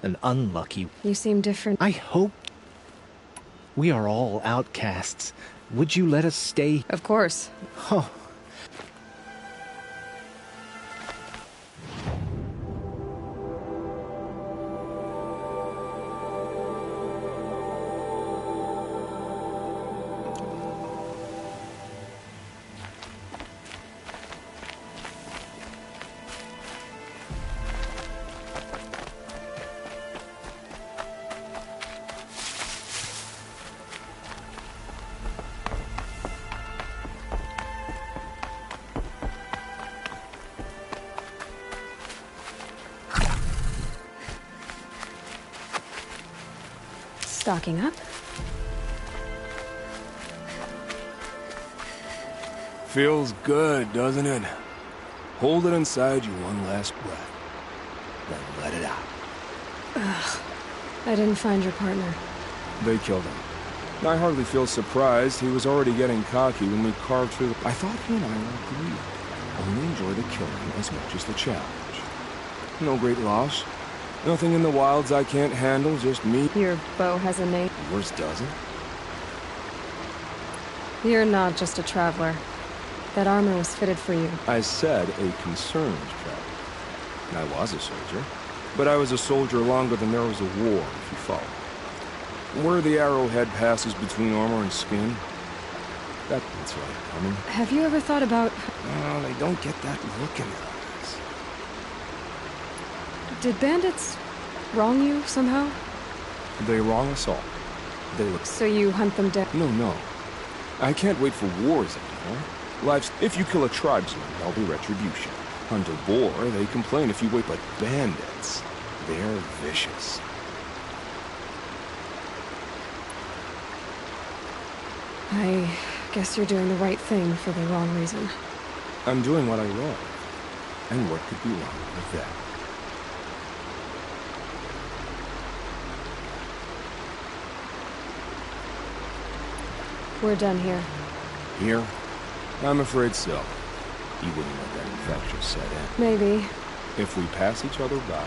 Speaker 2: An unlucky...
Speaker 1: You seem different.
Speaker 2: I hope... We are all outcasts. Would you let us stay?
Speaker 1: Of course.
Speaker 2: Oh.
Speaker 1: Stocking up.
Speaker 14: Feels good, doesn't it? Hold it inside you one last breath. Then let it out.
Speaker 1: Ugh. I didn't find your partner.
Speaker 14: They killed him. I hardly feel surprised. He was already getting cocky when we carved through the... I thought he and I were agreed. Only enjoy the killing as much as the challenge. No great loss. Nothing in the wilds I can't handle, just me.
Speaker 1: Your bow has a name.
Speaker 14: Yours doesn't?
Speaker 1: You're not just a traveler. That armor was fitted for you.
Speaker 14: I said a concerned traveler. I was a soldier. But I was a soldier longer than there was a war, if you follow. Where the arrowhead passes between armor and skin, that's right, coming.
Speaker 1: Have you ever thought about...
Speaker 14: Oh, they don't get that look in their eyes.
Speaker 1: Did bandits wrong you somehow?
Speaker 14: They wrong us all. They look...
Speaker 1: So you hunt them down?
Speaker 14: No. I can't wait for wars anymore. Life's... If you kill a tribesman, there'll be retribution. Hunt a boar, they complain if you wait, but bandits, they're vicious.
Speaker 1: I guess you're doing the right thing for the wrong reason.
Speaker 14: I'm doing what I love. And what could be wrong with that?
Speaker 1: We're done here.
Speaker 14: Here? I'm afraid so. You wouldn't let that infection set in.
Speaker 1: Maybe.
Speaker 14: If we pass each other by...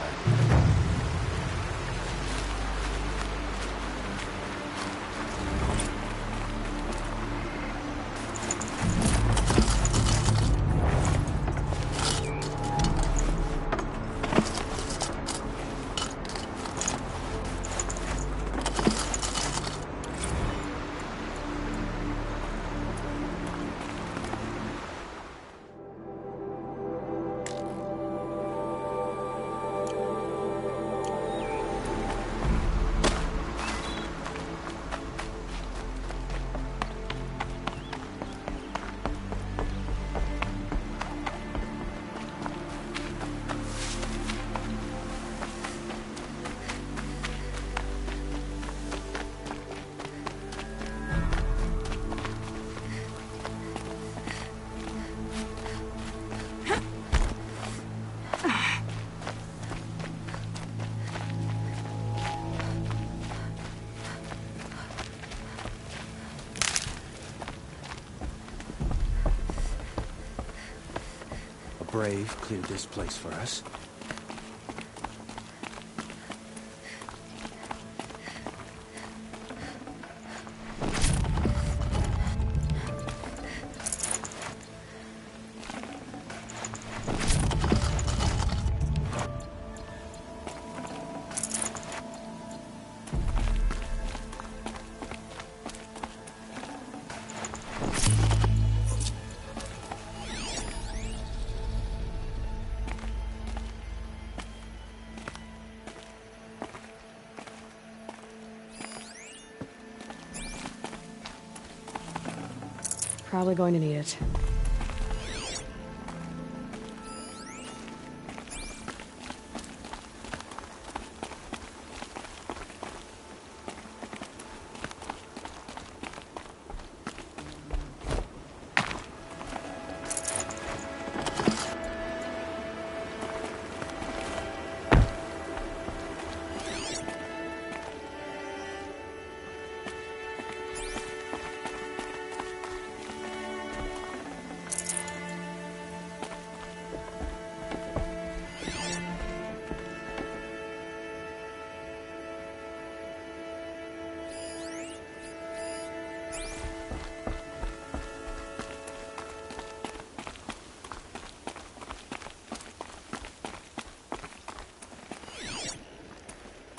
Speaker 2: Brave cleared this place for us.
Speaker 1: Probably going to need it.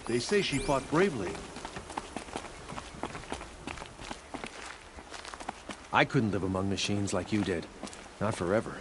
Speaker 17: They say she fought bravely.
Speaker 2: I couldn't live among machines like you did. Not forever.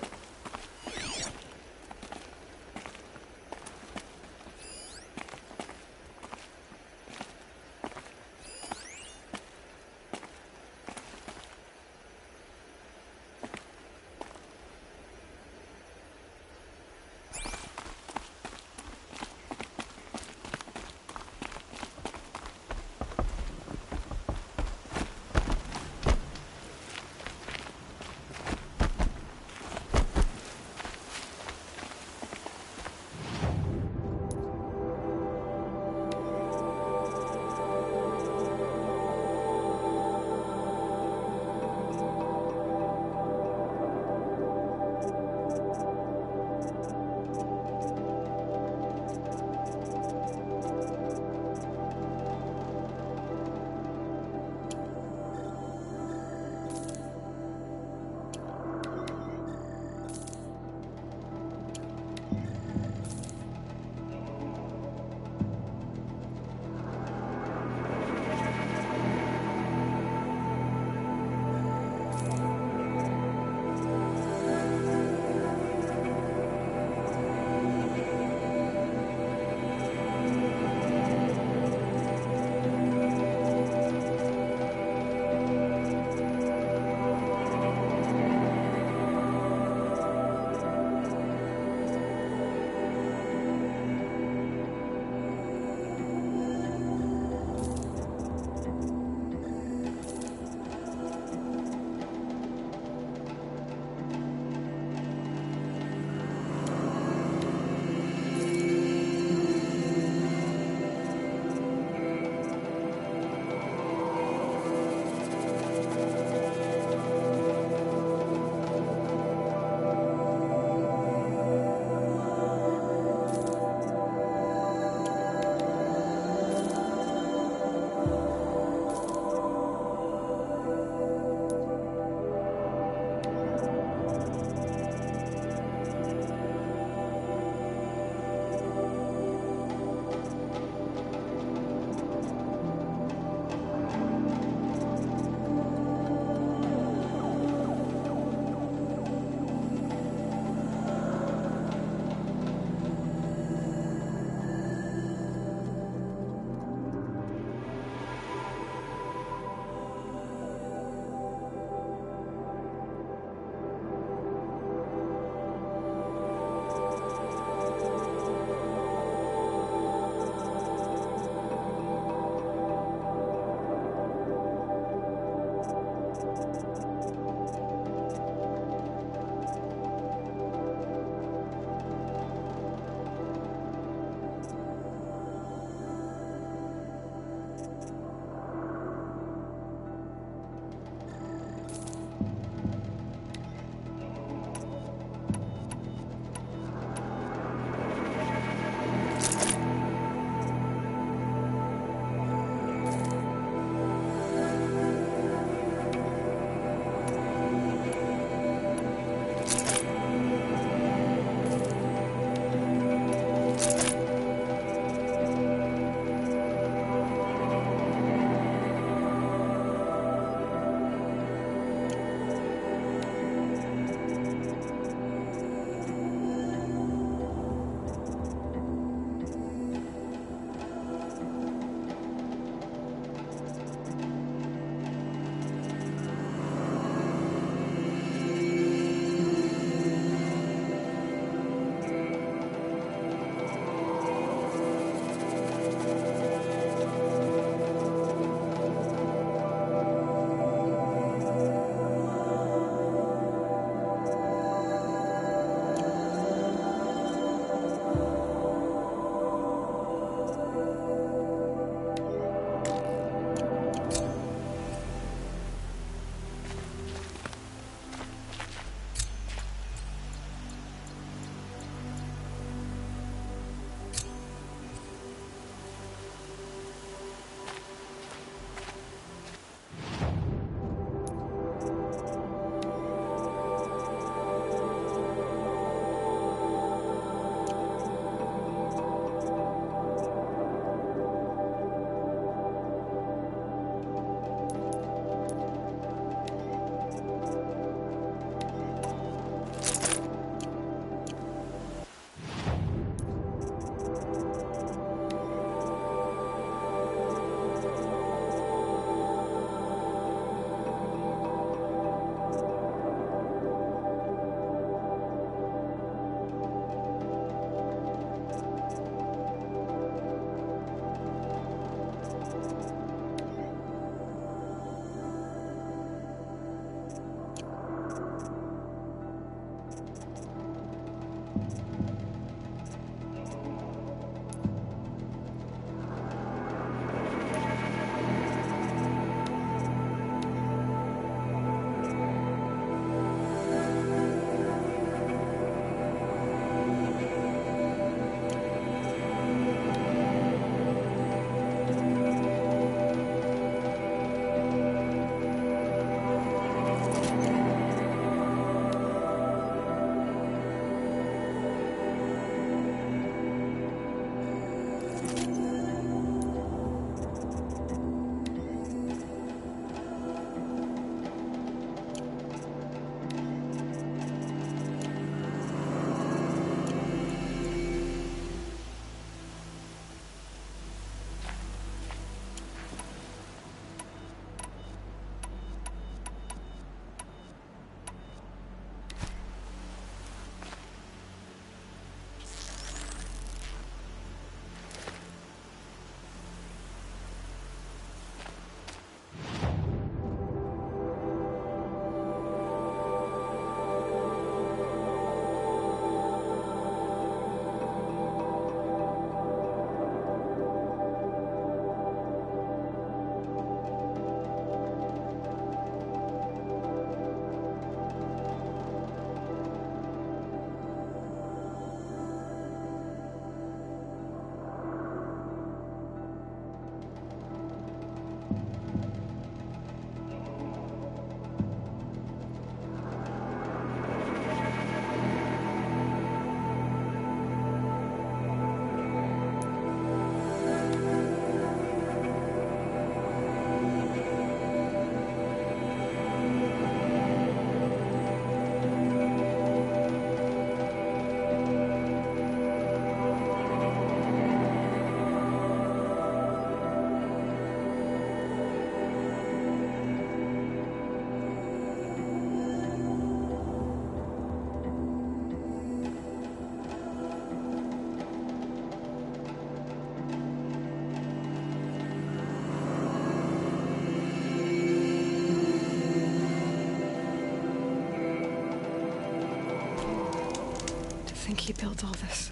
Speaker 1: think he built all this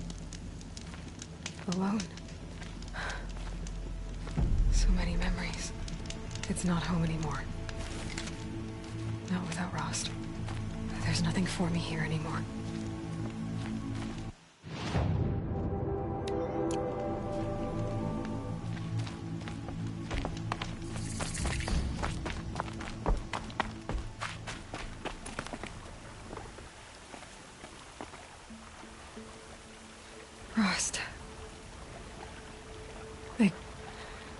Speaker 1: alone. So many memories. It's not home anymore. Not without Rost. There's nothing for me here anymore. Rost. I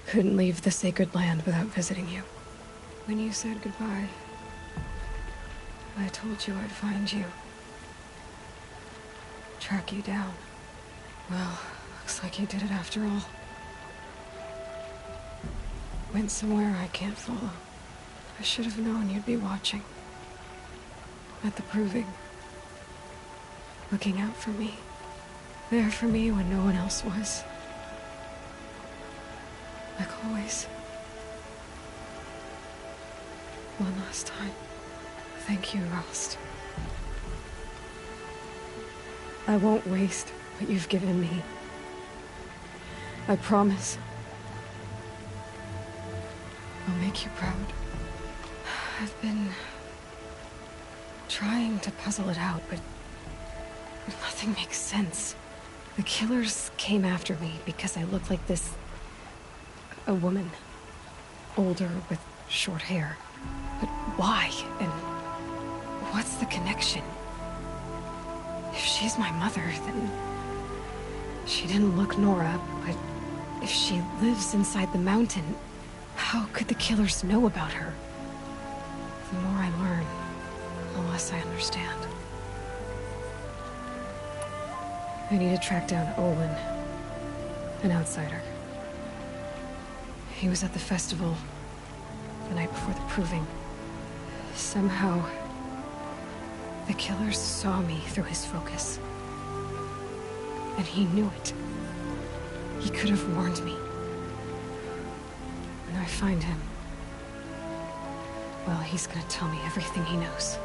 Speaker 1: couldn't leave the sacred land without visiting you. When you said goodbye, I told you I'd find you. Track you down. Well, looks like you did it after all. Went somewhere I can't follow. I should have known you'd be watching. At the proving. Looking out for me. There for me when no one else was. Like always. One last time. Thank you, Rost. I won't waste what you've given me. I promise. I'll make you proud. I've been trying to puzzle it out, but nothing makes sense. The killers came after me because I look like this... a woman. Older with short hair. But why? And what's the connection? If she's my mother, then... she didn't look Nora, but if she lives inside the mountain, how could the killers know about her? The more I learn, the less I understand. I need to track down Olin, an outsider. He was at the festival the night before the proving. Somehow, the killers saw me through his focus. And he knew it. He could have warned me. When I find him, well, he's gonna tell me everything he knows.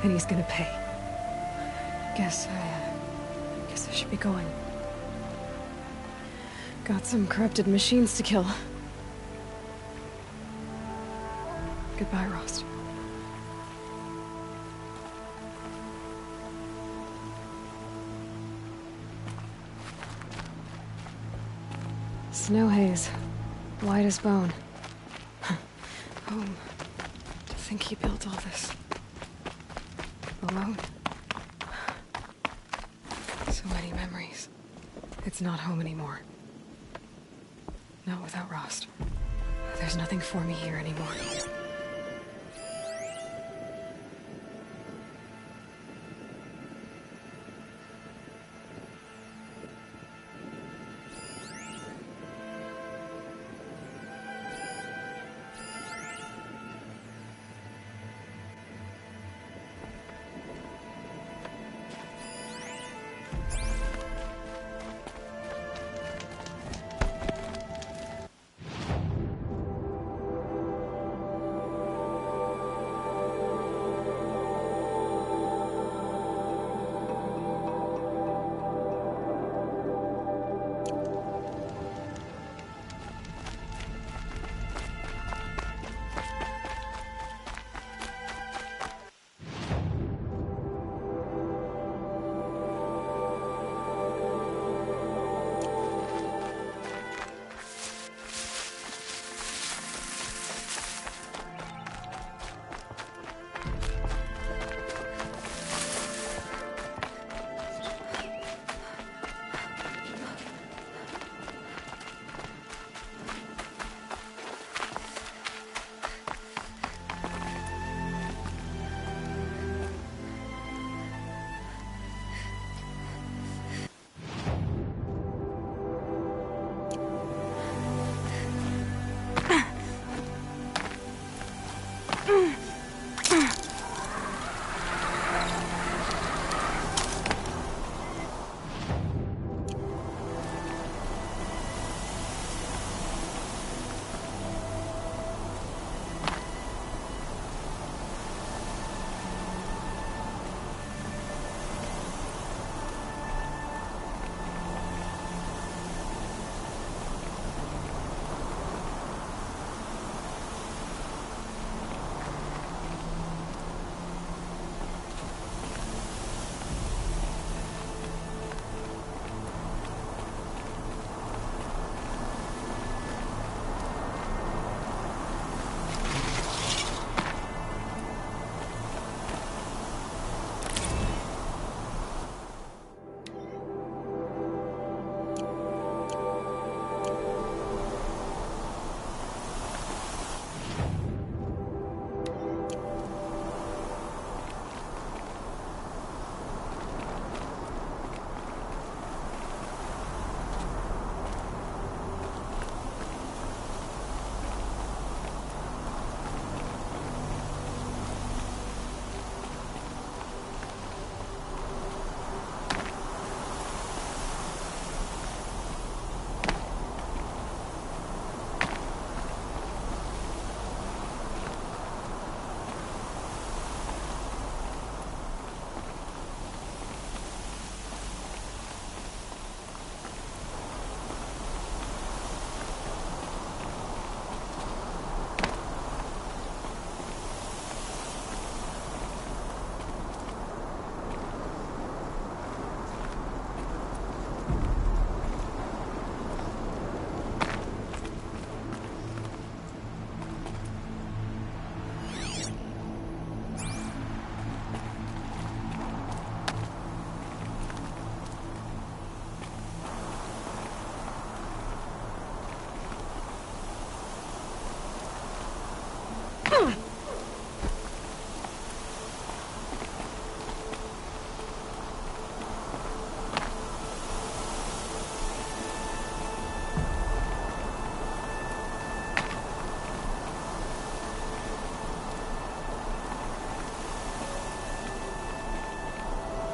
Speaker 1: And he's gonna pay. Guess I should be going. Got some corrupted machines to kill. Goodbye, Rost. Snow haze. White as bone. Home. To think he built all this. Alone. So many memories. It's not home anymore. Not without Rost. There's nothing for me here anymore.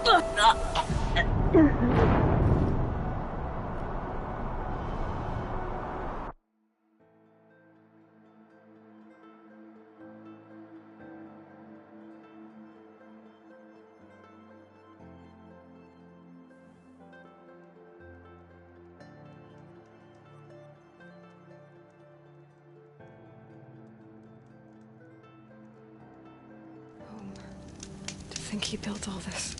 Speaker 1: To think he built all this.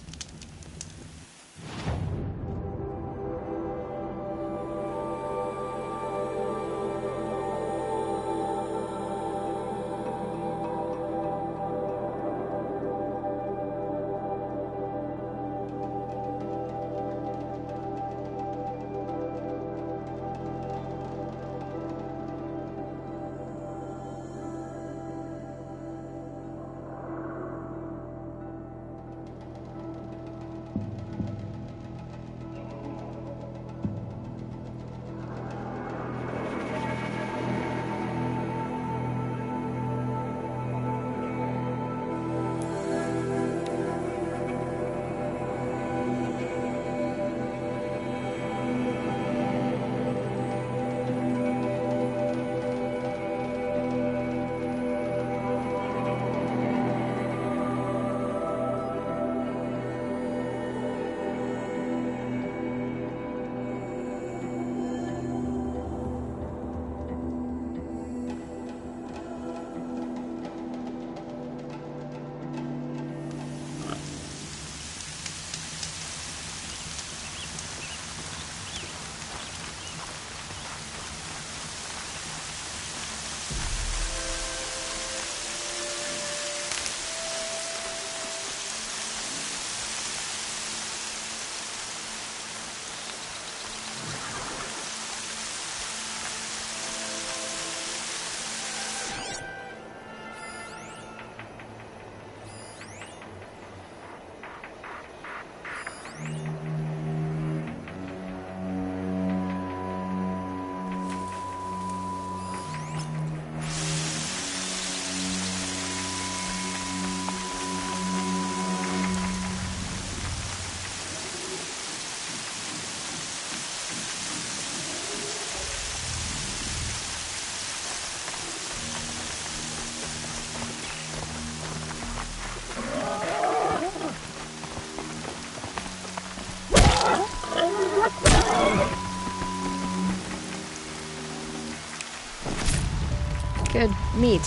Speaker 1: Good meat.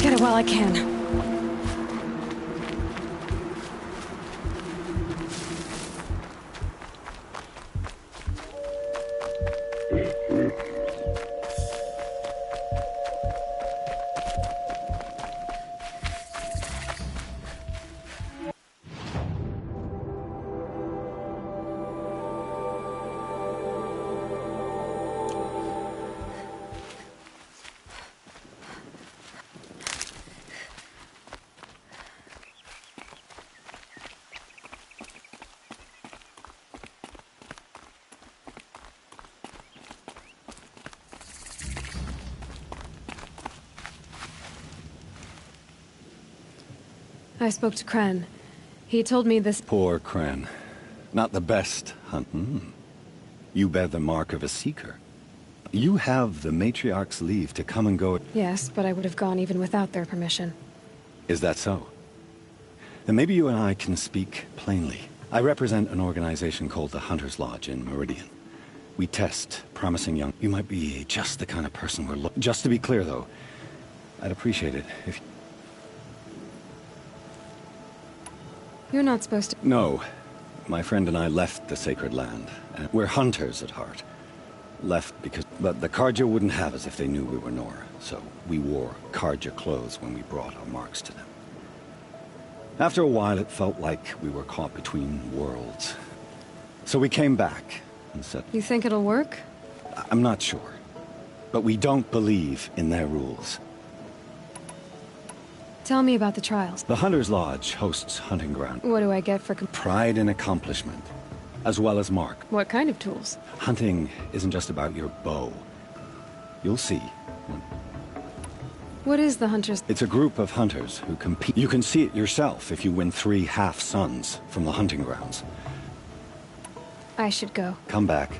Speaker 1: Get it while I can. I spoke to Kren. He told me this—
Speaker 18: Poor Kren. Not the best hunt. You bear the mark of a seeker. You have the Matriarch's leave to come and go.
Speaker 1: Yes, but I would have gone even without their permission.
Speaker 18: Is that so? Then maybe you and I can speak plainly. I represent an organization called the Hunter's Lodge in Meridian. We test promising young— You might be just the kind of person we're looking— Just to be clear, though, I'd appreciate it if—
Speaker 1: You're not supposed to—
Speaker 18: No. My friend and I left the sacred land. We're hunters at heart. Left because— But the Karja wouldn't have us if they knew we were Nora, so we wore Karja clothes when we brought our marks to them. After a while, it felt like we were caught between worlds. So we came back and said—
Speaker 1: You think it'll work?
Speaker 18: I'm not sure. But we don't believe in their rules.
Speaker 1: Tell me about the trials.
Speaker 18: The Hunter's Lodge hosts hunting ground.
Speaker 1: What do I get for—
Speaker 18: Pride in accomplishment, as well as mark.
Speaker 1: What kind of tools?
Speaker 18: Hunting isn't just about your bow. You'll see.
Speaker 1: What is the Hunters?
Speaker 18: It's a group of hunters who compete. You can see it yourself if you win 3 half-suns from the hunting grounds.
Speaker 1: I should go.
Speaker 18: Come back.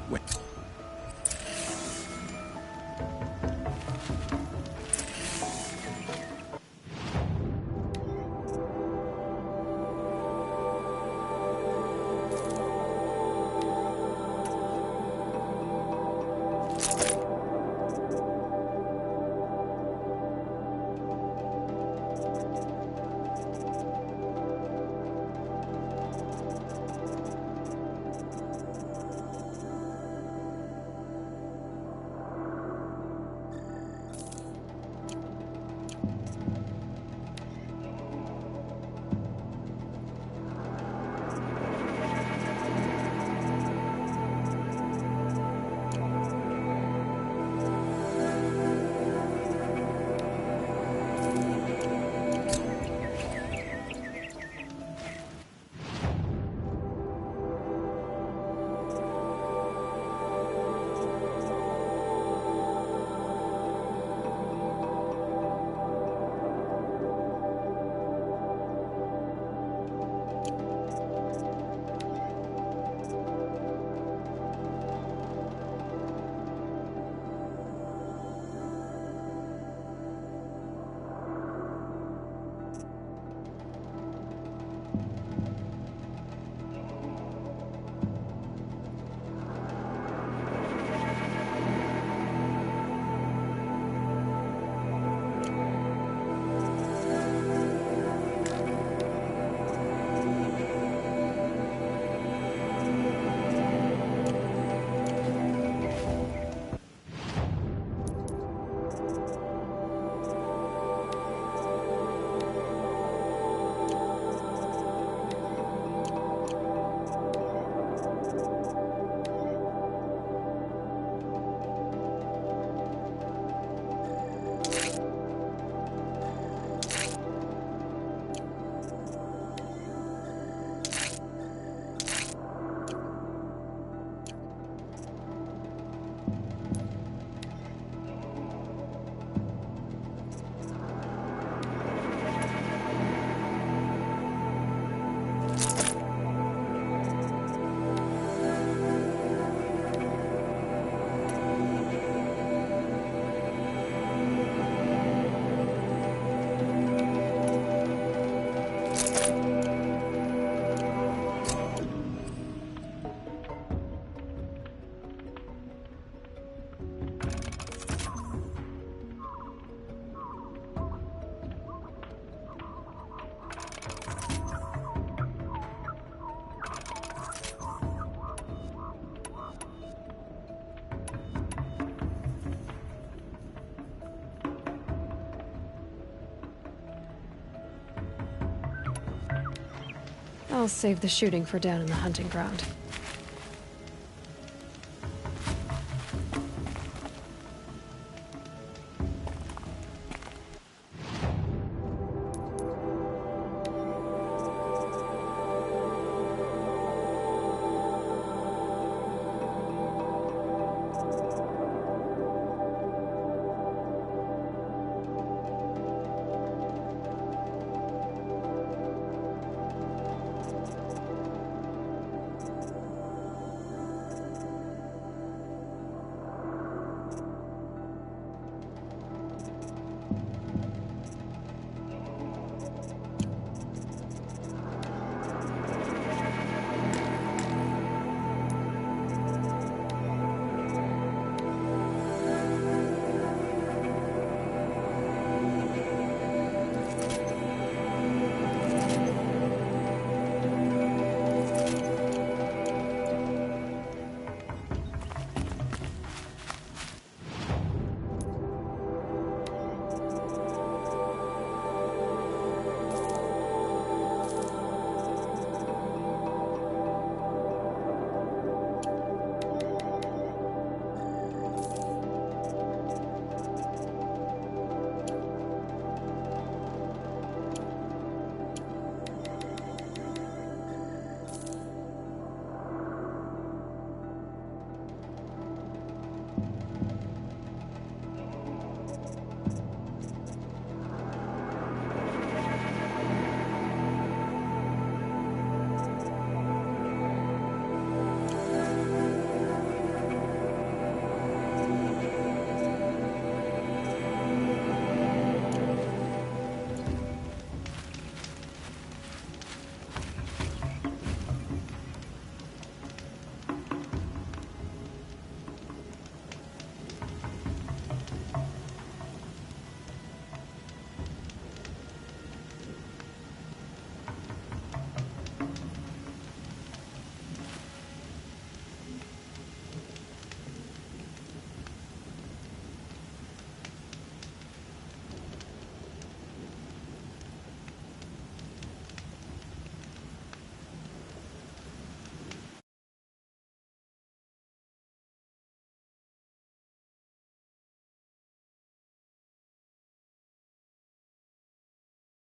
Speaker 1: I'll save the shooting for down in the hunting ground.